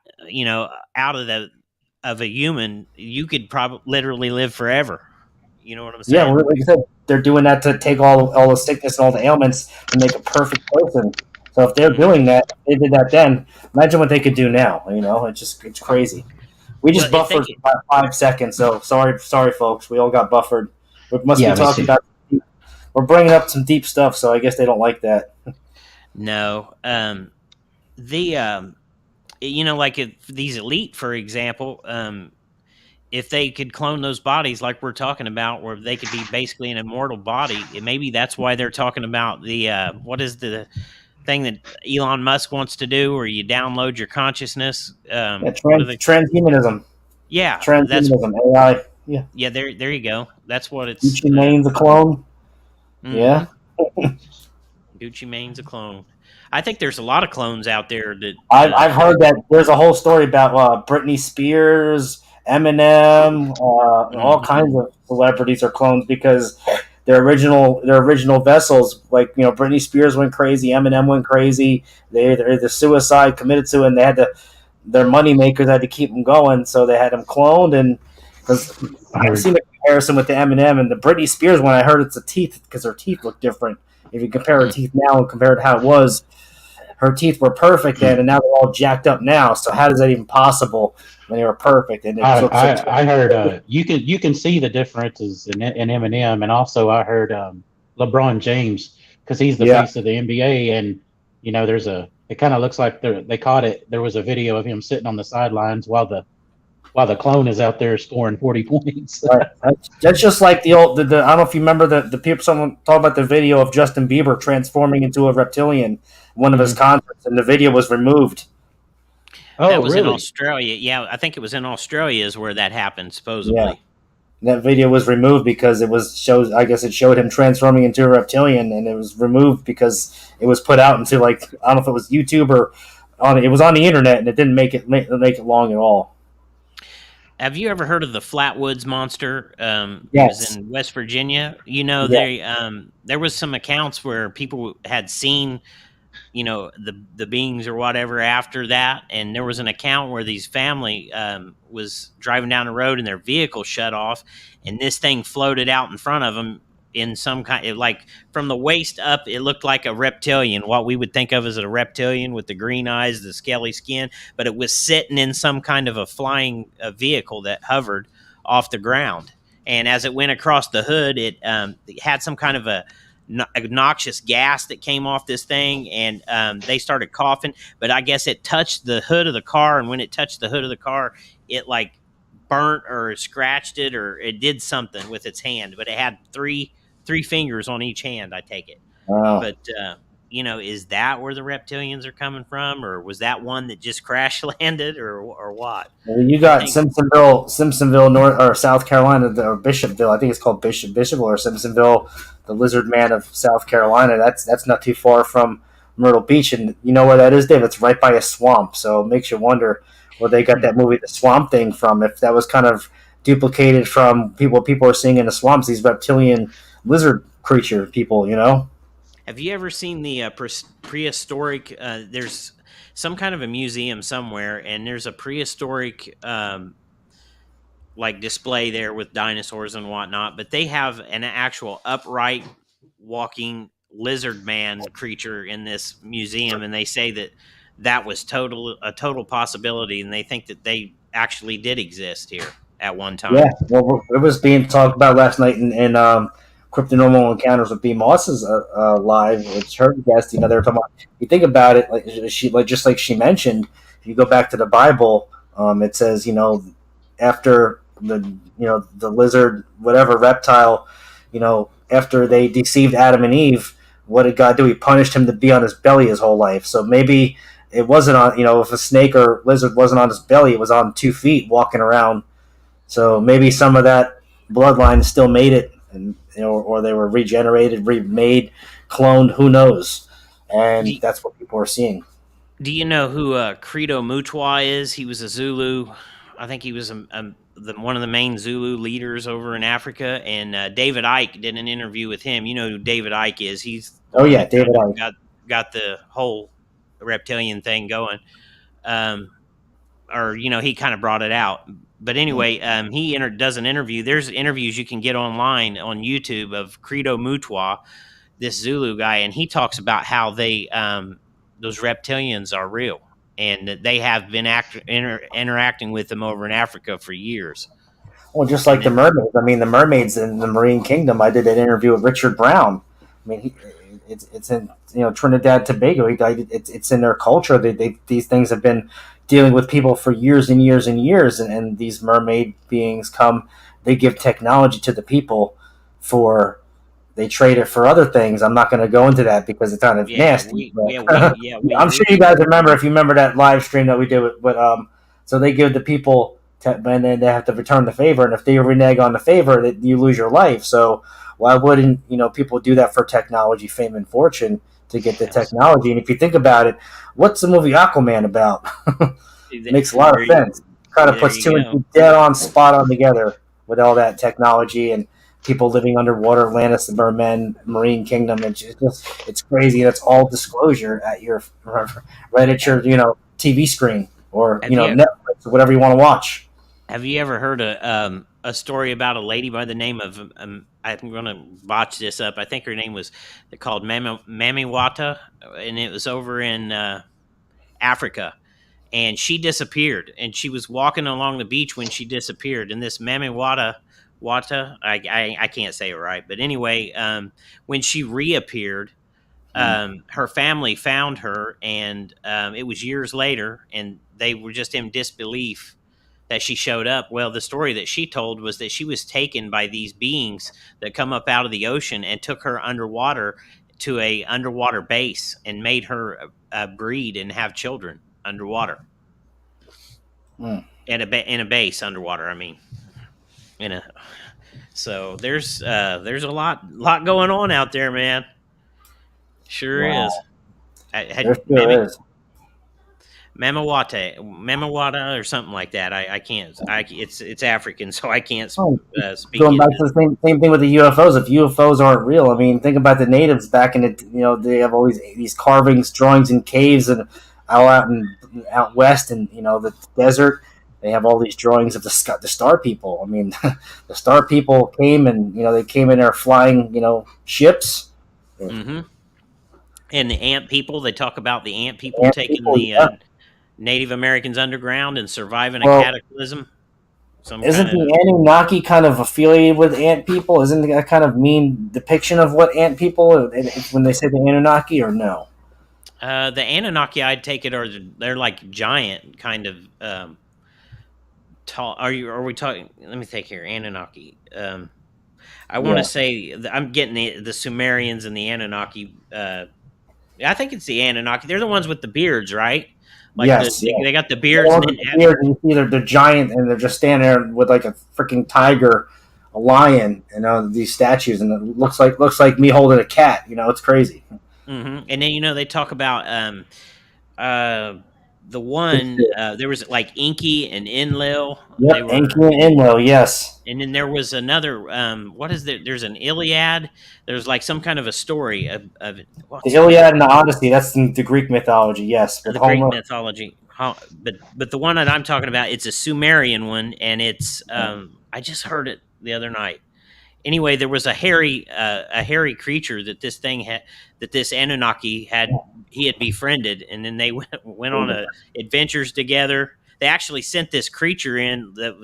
out of a human, you could probably literally live forever. You know what I'm saying? Yeah, like you said, they're doing that to take all the sickness and all the ailments and make a perfect person. So if they're doing that, they did that then. Imagine what they could do now. It's crazy. We just buffered for about 5 seconds, so sorry, folks. We all got buffered. We must be talking about. We're bringing up some deep stuff, so I guess they don't like that. No, like if these elite, for example, if they could clone those bodies like we're talking about, where they could be basically an immortal body, maybe that's why they're talking about the what is the thing that Elon Musk wants to do, where you download your consciousness. Transhumanism. Yeah, transhumanism. AI. Yeah. Yeah, there you go. That's what it's. Gucci Mane's a clone. Mm-hmm. Yeah. Gucci Mane's a clone. I think there's a lot of clones out there that I've heard that there's a whole story about Britney Spears, Eminem, all kinds of celebrities are clones because their original vessels, like Britney Spears went crazy, Eminem went crazy. They're the suicide committed to, and they had their money makers had to keep them going, so they had them cloned. And because I've seen the comparison with the Eminem and the Britney Spears one, I heard it's the teeth because her teeth look different. If you compare her teeth now and compare it to how it was, her teeth were perfect then, and now they're all jacked up now. So how is that even possible when they were perfect? And I heard you can see the differences in Eminem, and also I heard LeBron James, because he's the face of the NBA, and it kind of looks like they caught it. There was a video of him sitting on the sidelines while the clone is out there scoring 40 points. Right. That's just like the old. I don't know if you remember the people. Someone talked about the video of Justin Bieber transforming into a reptilian, one of his concerts, and the video was removed. Oh, that was really? in Australia. Yeah, I think it was in Australia is where that happened, supposedly. Yeah. That video was removed because I guess it showed him transforming into a reptilian, and it was removed because it was put out into, like, I don't know if it was YouTube or it was on the internet, and it didn't make it long at all. Have you ever heard of the Flatwoods Monster? Yes. It was in West Virginia. There was some accounts where people had seen, the beings or whatever after that, and there was an account where these family was driving down the road and their vehicle shut off, and this thing floated out in front of them in some kind, like from the waist up, it looked like a reptilian, what we would think of as a reptilian with the green eyes, the scaly skin, but it was sitting in some kind of a flying vehicle that hovered off the ground. And as it went across the hood, it had some kind of a noxious gas that came off this thing, and they started coughing, but I guess it touched the hood of the car, and when it touched the hood of the car, it like burnt or scratched it, or it did something with its hand, but it had three fingers on each hand. I take it, Wow. but is that where the reptilians are coming from, or was that one that just crash landed, or what? Well, you I got think Simpsonville, North or South Carolina, or Bishopville. I think it's called Bishopville or Simpsonville, the Lizard Man of South Carolina. That's not too far from Myrtle Beach, and you know where that is, Dave? It's right by a swamp. So it makes you wonder where they got that movie, The Swamp Thing, from. If that was kind of duplicated from people are seeing in the swamps, these reptilian lizard creature people. Have you ever seen the prehistoric? There's some kind of a museum somewhere, and there's a prehistoric like display there with dinosaurs and whatnot. But they have an actual upright walking lizard man creature in this museum, and they say that that was a total possibility, and they think that they actually did exist here at one Yeah, time. well, it was being talked about last night in Cryptonormal Encounters with B. Moss's live, which her guest. They were talking about. You think about it, just like she mentioned. If you go back to the Bible, it says after the lizard, whatever reptile, after they deceived Adam and Eve, what did God do? He punished him to be on his belly his whole life. So maybe it wasn't on. If a snake or lizard wasn't on his belly, it was on 2 feet walking around. So maybe some of that bloodline still made it, and or they were regenerated, remade, cloned. Who knows? Do, And that's what people are seeing. do you know who Credo Mutwa is? He was a Zulu. I think he was one of the main Zulu leaders over in Africa. And David Icke did an interview with him. You know who David Icke is? He's the Oh one yeah, that kind David of Icke. got the whole reptilian thing going. Um, or he kind of brought it out. But anyway, he does an interview. There's interviews you can get online on YouTube of Credo Mutwa, this Zulu guy, and he talks about how those reptilians are real, and that they have been interacting with them over in Africa for years. Well, just And like the mermaids. I mean, the mermaids in the Marine Kingdom. I did an interview with Richard Brown. I mean, it's in Trinidad Tobago. He died. It's in their culture. These things have been dealing with people for years and years and years. And these mermaid beings come. They give technology to the people for. They trade it for other things. I'm not going to go into that because it's kind of yeah, nasty. we yeah we But yeah we I'm we sure you can guys remember, if you remember that live stream that we did so they give the people, and then they have to return the favor. And if they renege on the favor, that you lose your life. So why wouldn't people do that for technology, fame, and fortune to get the technology? And if you think about it, what's the movie Aquaman about? Makes a lot of sense. Kind of There puts you two and go. two dead on spot on together with all that technology and people living underwater, Atlantis, the mermen, Marine Kingdom. It's crazy. That's all disclosure at your right at your TV screen or Have you Netflix or whatever you want to watch. have you ever heard a story about a lady by the name of I'm going to botch this up. I think her name was called Mamiwata, and it was over in Africa, and she disappeared, and she was walking along the beach when she disappeared, and this Wata, I can't say it right, but anyway, when she reappeared, her family found her, and it was years later, and they were just in disbelief that she showed up. Well, the story that she told was that she was taken by these beings that come up out of the ocean and took her underwater to a underwater base and made her breed and have children underwater Mm. in a base underwater. I mean, in a so there's a lot going on out there, man. Sure Wow, is. I there had sure is. Mamawata, or something like that. I can't. It's African, so I can't Oh, speak going it. back to the same thing with the UFOs. If UFOs aren't real, I mean, think about the natives back in the they have all these carvings, drawings in caves and out west, and the desert. They have all these drawings of the star people. I mean, the star people came and they came in their flying ships. Hmm. And the ant people, they talk about the ant people And taking people, the yeah. Native Americans underground and surviving a Well, cataclysm. Some isn't kind of the Anunnaki kind of affiliated with ant people? Isn't that kind of mean depiction of what ant people when they say the Anunnaki, or no? the Anunnaki, I'd take it, they're like giant kind of tall. Are we talking? Let me think here. Anunnaki. I want to Yeah. say I'm getting the Sumerians and the Anunnaki. I think it's the Anunnaki. They're the ones with the beards, right? Like Yes. Yeah. they got the The beards, and ones then with the beard, and you see they're giant, and they're just standing there with like a freaking tiger, a lion, and these statues, and it looks like me holding a cat. It's crazy. and then they talk about uh, the one Yep. there was like Inky and Enlil. They Enki were, and Enlil. Yes. and then there was another. What is there? There's an Iliad. There's like some kind of a story of The what's Iliad and the Odyssey. That's in the Greek mythology. Yes, with the Greek Homer. mythology. But the one that I'm talking about, it's a Sumerian one, and it's I just heard it the other night. Anyway, there was a hairy creature that this thing had, that this Anunnaki had, he had befriended, and then they went on adventures together. They actually sent this creature in that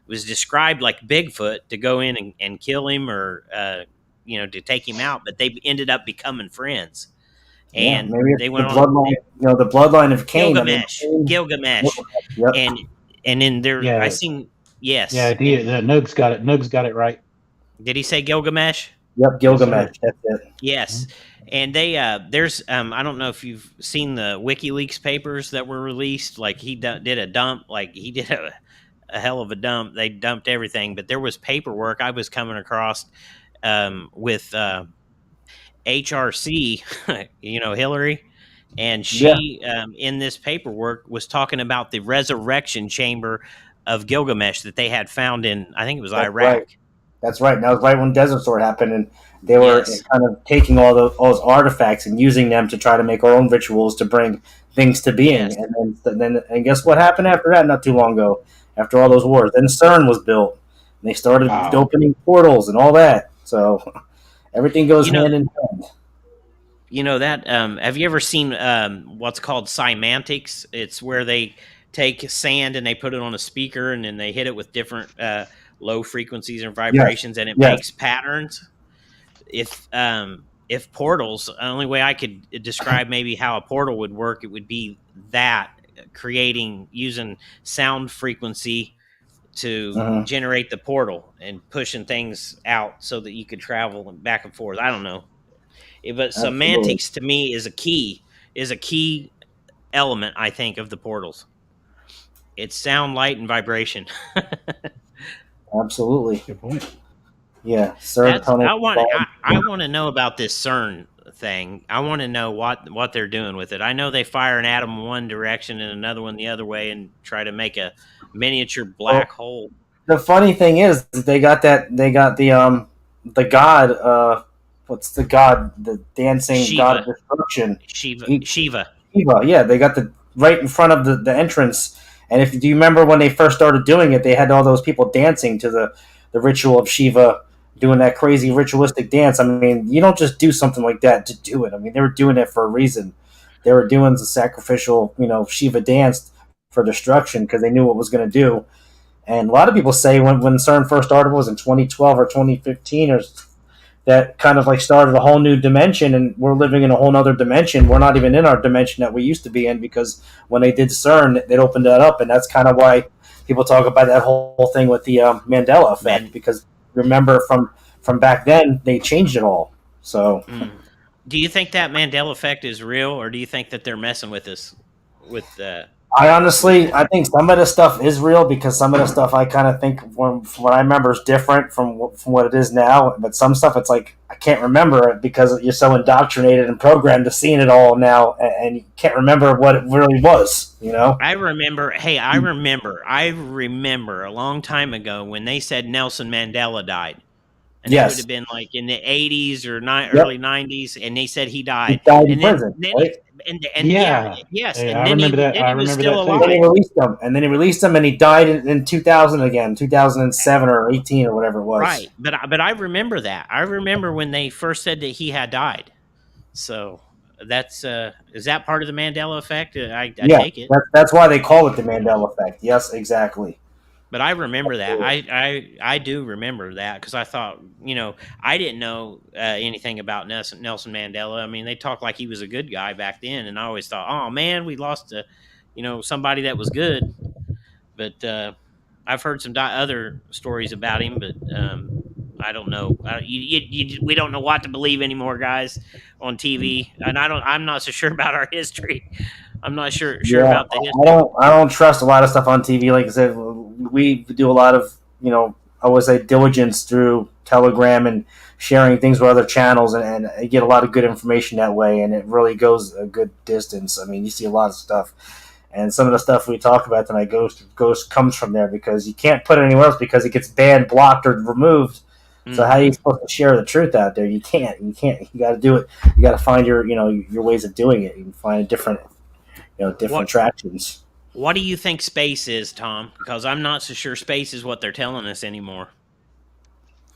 was described like Bigfoot to go in and kill him, or to take him out, but they ended up becoming friends, Yeah, and maybe it's they the went on. bloodline. The bloodline of Cain. I mean, Gilgamesh, yep, and then there I Yeah, seen, yeah. yes, and Nugs got it. Nugs got it right. did he say Gilgamesh? yep, Yes, Gilgamesh. sir. That's it. Yes, Mhm. and they there's I don't know if you've seen the WikiLeaks papers that were released. Like he did a dump, like he did a hell of a dump. They dumped everything, but there was paperwork I was coming across with HRC, Hillary, and Yeah, she in this paperwork was talking about the resurrection chamber of Gilgamesh that they had found in, I think it was that's right. Iraq. That's right. And that was right when Desert Sword happened, and they were Yes, kind of taking all those artifacts and using them to try to make our own rituals to bring things to being. yes, And guess what happened after that? Not too long ago, after all those wars, then CERN was built, and they started Wow. opening portals and all that. So everything goes you know hand in hand. that have you ever seen what's called semantics? It's where they take sand and they put it on a speaker, and then they hit it with different low frequencies and Yes, vibrations, and it yes. makes patterns. If portals, the only way I could describe maybe how a portal would work, it would be that creating, using sound frequency to Mhm. generate the portal and pushing things out so that you could travel back and forth. I don't know. But Absolutely. semantics to me is a key element, I think, of the portals. It's sound, light, and vibration. Absolutely. Good point. Yeah. That's Serotonin. I want to know about this CERN thing. I want to know what they're doing with it. I know they fire an atom one direction and another one the other way and try to make a miniature black Well, hole. the funny thing is they got the god, what's the god, the dancing god of Shiva, destruction. Shiva, He, Shiva. Shiva, yeah, they got the right in front of the entrance. And if do you remember when they first started doing it, they had all those people dancing to the ritual of Shiva, doing that crazy ritualistic dance. I mean, you don't just do something like that to do it. I mean, they were doing it for a reason. They were doing the sacrificial, Shiva dance for destruction because they knew what it was going to do. And a lot of people say when CERN first started was in 2012 or 2015, or that kind of like started a whole new dimension, and we're living in a whole other dimension. We're not even in our dimension that we used to be in, because when they did CERN, they opened that up, and that's kind of why people talk about that whole thing with the Mandela effect, Man, because remember from back then they changed it all. So mm. Do you think that Mandela effect is real, or do you think that they're messing with us with I with honestly, it? I think some of the stuff is real, because some of the stuff I kind of think from what I remember is different from what it is now. But some stuff, it's like I can't remember it because you're so indoctrinated and programmed to seeing it all now, and you can't remember what it really was. I remember. Hey, I remember a long time ago when they said Nelson Mandela died, and it would Yes. have been like in the '80s or Yep. early '90s, and they said he He died, died in and then prison, then he right? and yeah, Yeah. yes, Yeah, and I then remember that. I he was remember still that too. Then he alive. released him, and he died in 2000 again, 2007 or 18 or whatever it was. Right, but I remember that. I remember when they first said that he had died. So that's is that part of the Mandela effect? I Yeah, take it. that's why they call it the Mandela effect. Yes, exactly. But I remember that. I do remember that because I thought, I didn't know anything about Nelson Mandela. I mean, they talked like he was a good guy back then, and I always thought, oh man, we lost somebody that was good. But I've heard some other stories about him, but I don't know. We don't know what to believe anymore, guys, on TV, and I'm not so sure about our history. I'm not sure Yeah, about the I history. don't trust a lot of stuff on TV. Like I said, we do a lot of I would say diligence through Telegram and sharing things with other channels, and I get a lot of good information that way, and it really goes a good distance. I mean, you see a lot of stuff, and some of the stuff we talk about tonight comes from there because you can't put it anywhere else because it gets banned, blocked, or removed. So how are you supposed to share the truth out there? You can't. You can't. You got to do it. You got to find your ways of doing it. You can find different different attractions. What do you think space is, Tom? Because I'm not so sure space is what they're telling us anymore.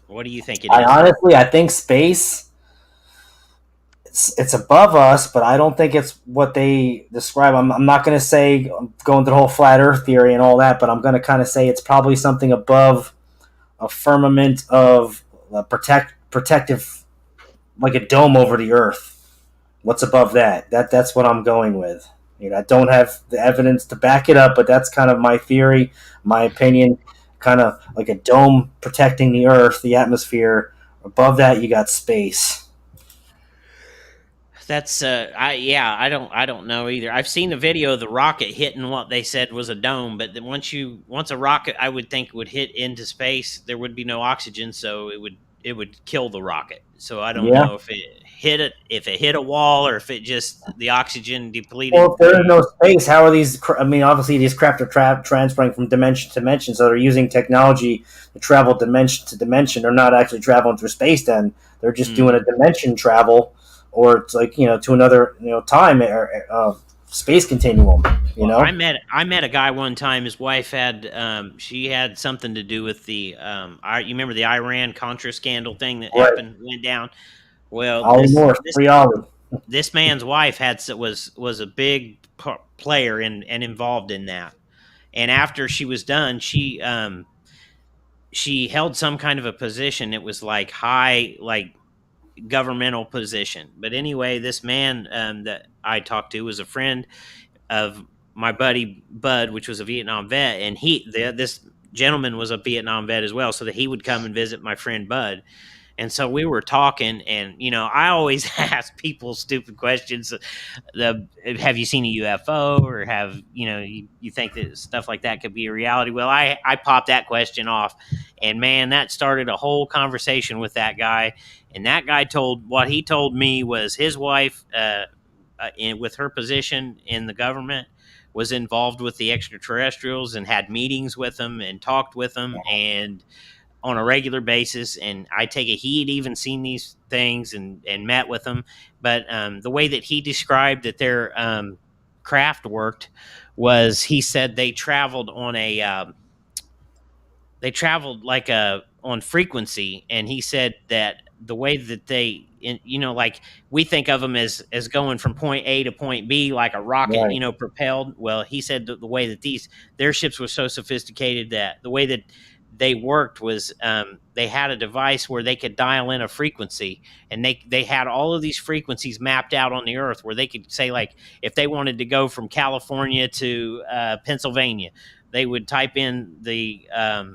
What do you think it is? I think space. It's above us, but I don't think it's what they describe. I'm not going to say going to the whole flat Earth theory and all that, but I'm going to kind of say it's probably something above a firmament of protective, like a dome over the Earth. What's above that? That's what I'm going with. I don't have the evidence to back it up, but that's kind of my theory, my opinion. Kind of like a dome protecting the Earth, the atmosphere. Above that, you got space. That's I don't know either. I've seen a video of the rocket hitting what they said was a dome, but then once a rocket, I would think, would hit into space, there would be no oxygen, so it would kill the rocket. So I don't know if it hit a wall, or if it just the oxygen depleted. Well, if there is no space, how are these? I mean, obviously these craft are transferring from dimension to dimension, so they're using technology to travel dimension to dimension. They're not actually traveling through space. Then they're just doing a dimension travel, or it's like to another time or space continuum. I met a guy one time. His wife had she had something to do with the you remember the Iran Contra scandal thing that went down. Well, this man's wife was a big player and involved in that. And after she was done, she held some kind of a position. It was like high, like governmental position. But anyway, this man that I talked to was a friend of my buddy Bud, which was a Vietnam vet, and this gentleman was a Vietnam vet as well, so that he would come and visit my friend Bud. And so we were talking, and I always ask people stupid questions. Have you seen a UFO, or have you think that stuff like that could be a reality? Well, I popped that question off, and man, that started a whole conversation with that guy. And that guy what he told me was his wife, with her position in the government, was involved with the extraterrestrials and had meetings with them and talked with them and on a regular basis. And I take it he'd even seen these things and met with them. But the way that he described that their craft worked was, he said they traveled on on frequency. And he said that the way that they, like we think of them as going from point A to point B, like a rocket, propelled. Well, he said the way that their ships were so sophisticated that the way that they worked was they had a device where they could dial in a frequency, and they had all of these frequencies mapped out on the Earth, where they could say, like, if they wanted to go from California to Pennsylvania, they would type in the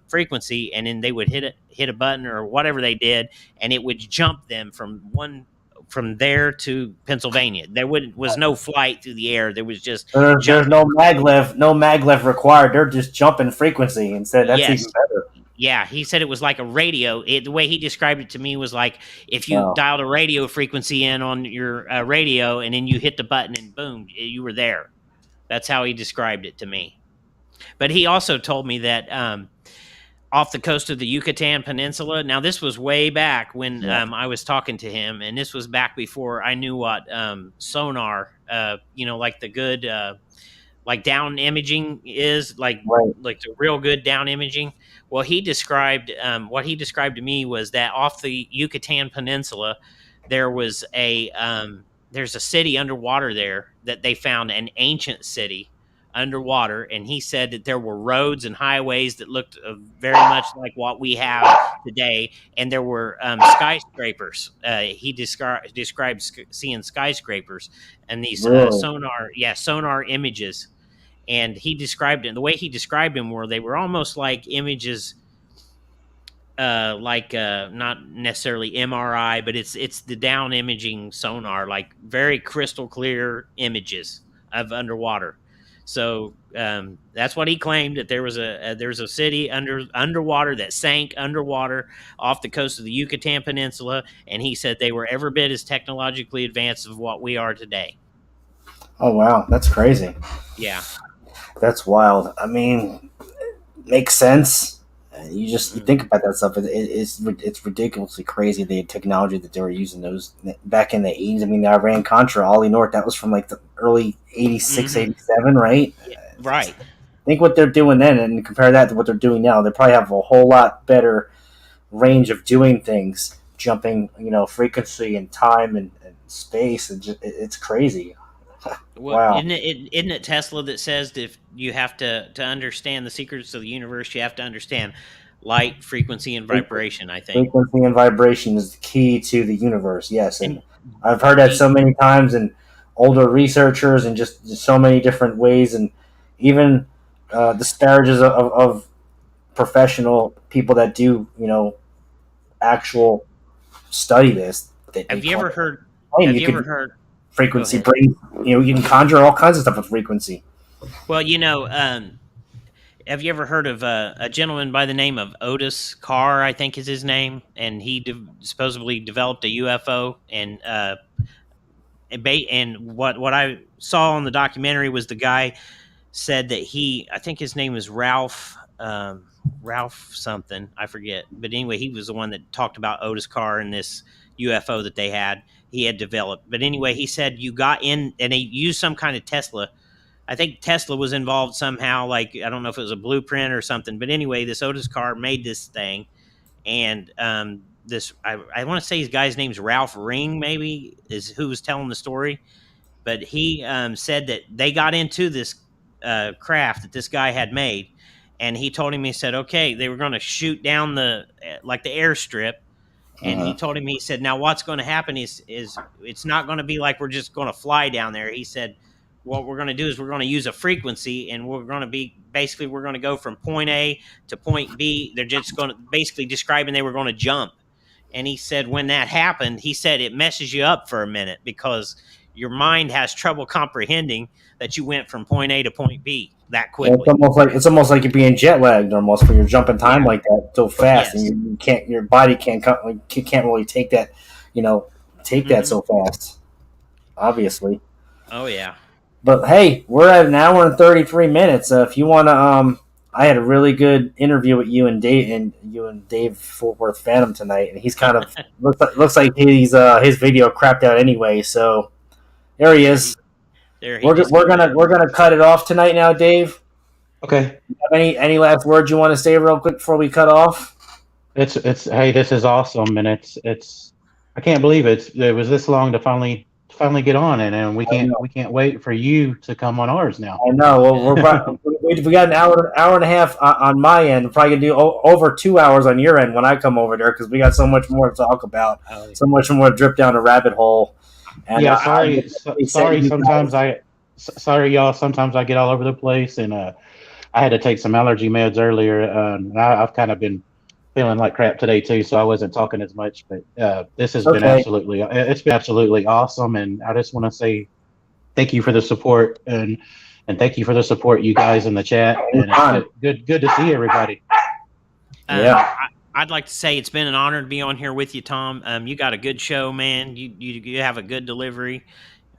frequency, and then they would hit a button or whatever they did, and it would jump them from there to Pennsylvania. There was no flight through the air. There was just there's no maglev required. They're just jumping frequency instead. That's even better. Yeah, he said it was like a radio. The way he described it to me was like if you dialed a radio frequency in on your radio, and then you hit the button, and boom, you were there. That's how he described it to me. But he also told me that off the coast of the Yucatan Peninsula. Now, this was way back when I was talking to him, and this was back before I knew what sonar, like the good, like down imaging is, like the real good down imaging. Well, he described what he described to me was that off the Yucatan Peninsula, there was there's a city underwater there that they found, an ancient city underwater, and he said that there were roads and highways that looked very much like what we have today, and there were skyscrapers. He described seeing skyscrapers and these sonar images, And he described it. The way he described them they were almost like images, not necessarily MRI, but it's the down imaging sonar, like very crystal clear images of underwater. So that's what he claimed, that there was a city underwater that sank underwater off the coast of the Yucatan Peninsula, and he said they were every bit as technologically advanced of what we are today. Oh wow, that's crazy. Yeah, That's wild. I mean, makes sense. You think about that stuff. It's ridiculously crazy, the technology that they were using those back in the 80s. I mean, the Iran Contra, Ollie North, that was from like the early 86, 87, right? yeah, right. Think what they're doing then and compare that to what they're doing now. They probably have a whole lot better range of doing things, jumping, frequency and time and space. And it's crazy. Well, Wow. isn't it Tesla that says that if you have to understand the secrets of the universe, you have to understand light, frequency, and vibration, I think. Frequency and vibration is the key to the universe, yes. And And I've heard that so many times, and older researchers, and just so many different ways, and even disparages of professional people that do, actual study this. have you ever heard? Claim Have you you could ever heard? frequency Go ahead. bring, you can conjure all kinds of stuff with frequency. Well, have you ever heard of a gentleman by the name of Otis Carr? I think is his name, and he supposedly developed a UFO. And what I saw on the documentary was the guy said that I think his name was Ralph. Ralph something, I forget. But anyway, he was the one that talked about Otis Carr and this UFO that he had developed. But anyway, he said you got in and they used some kind of Tesla. I think Tesla was involved somehow. Like, I don't know if it was a blueprint or something. But anyway, this Otis Carr made this thing. And I want to say his guy's name's Ralph Ring, maybe, is who was telling the story. But he said that they got into this craft that this guy had made. And he told him, he said, okay, they were going to shoot down the airstrip. And he told him, he said, now what's going to happen is it's not going to be like we're just going to fly down there. He said, what we're going to do is we're going to use a frequency, and we're going to go from point A to point B. They're just going to basically describing they were going to jump. And he said, when that happened, he said it messes you up for a minute because your mind has trouble comprehending that you went from point A to point B that quickly. It's almost like you're being jet lagged, almost, when you're jumping time like that so fast, Yes. and you can't. Your body can't really take that, that so fast. Obviously. Oh yeah. But hey, we're at an hour and 33 minutes. If you want to, I had a really good interview with you and Dave Fort Worth Phantom tonight, and he's kind of looks like he's his video crapped out anyway. So there he is. We're gonna cut it off tonight now, Dave. Okay. Have any last words you want to say real quick before we cut off? It's hey, this is awesome, and it's I can't believe it was this long to finally get on it, and we can't wait for you to come on ours now. I know. Well, we got an hour and a half on my end. We're probably gonna do over 2 hours on your end when I come over there, because we got so much more to talk about, so much more to drip down a rabbit hole. And yeah, sorry. Sorry, y'all. Sometimes I get all over the place, and I had to take some allergy meds earlier. I've kind of been feeling like crap today too, so I wasn't talking as much. But this has been absolutely awesome, and I just want to say thank you for the support, and thank you for the support, you guys in the chat. And it's good to see everybody. Yeah. I'd like to say it's been an honor to be on here with you, Tom. You got a good show, man. You have a good delivery.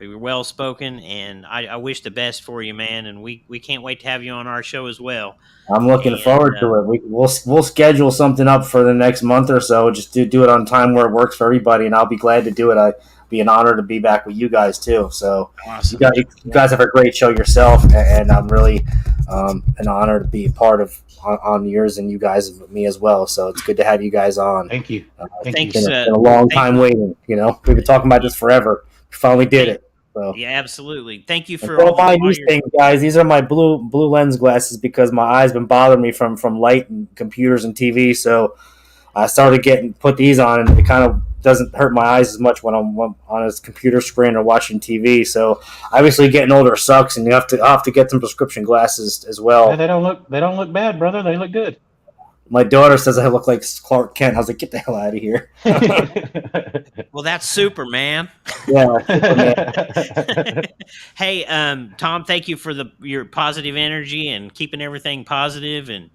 You're well spoken, and I wish the best for you, man. And we can't wait to have you on our show as well. I'm looking forward to it. We'll schedule something up for the next month or so. Just do it on time where it works for everybody, and I'll be glad to do it. I'd be an honor to be back with you guys too. So awesome. You guys have a great show yourself, and I'm really an honor to be a part of on yours and you guys and me as well. So it's good to have you guys on. Thank you. Thanks. It's been a long time waiting. We've been talking about this forever. We finally did it. So. Yeah, absolutely. Thank you for don't mind these things, guys. These are my blue lens glasses because my eyes been bothering me from light and computers and TV. So I started put these on, and it kind of doesn't hurt my eyes as much when I'm on a computer screen or watching TV. So obviously, getting older sucks, and I'll have to get some prescription glasses as well. Yeah, they don't look bad, brother. They look good. My daughter says I look like Clark Kent. I was like, get the hell out of here. Well, that's Superman. Yeah. Superman. Hey, Tom, thank you for your positive energy and keeping everything positive and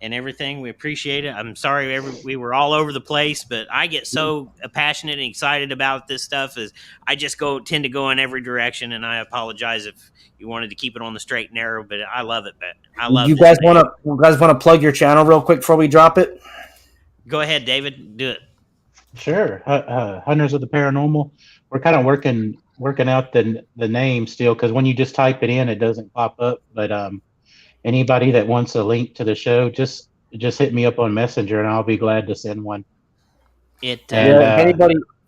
everything. We appreciate it. I'm sorry we were all over the place, but I get so passionate and excited about this stuff as I just tend to go in every direction, and I apologize if you wanted to keep it on the straight and narrow, but I love it. But I love you guys want to plug your channel real quick before we drop it? Go ahead, David. Do it. Sure. Hunters of the Paranormal. We're kind of working out the name still, because when you just type it in, it doesn't pop up. But anybody that wants a link to the show, just hit me up on Messenger, and I'll be glad to send one. If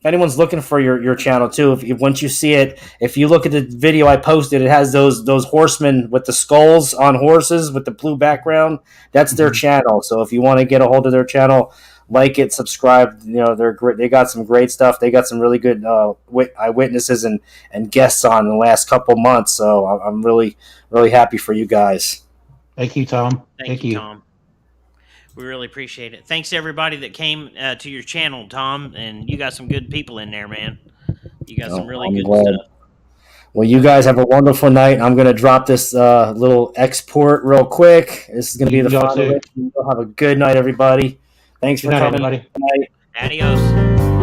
anyone's looking for your channel too, if once you see it, if you look at the video I posted, it has those horsemen with the skulls on horses with the blue background. That's their channel. So if you want to get a hold of their channel, like it, subscribe. They're great. They got some great stuff. They got some really good eyewitnesses and guests on in the last couple months. So I'm really, really happy for you guys. Thank you, Tom. Thank you, Tom. We really appreciate it. Thanks to everybody that came to your channel, Tom. And you got some good people in there, man. You got some really good stuff. Well, you guys have a wonderful night. I'm going to drop this little export real quick. This is going to be the final. Have a good night, everybody. Thanks for coming. Everybody. Adios.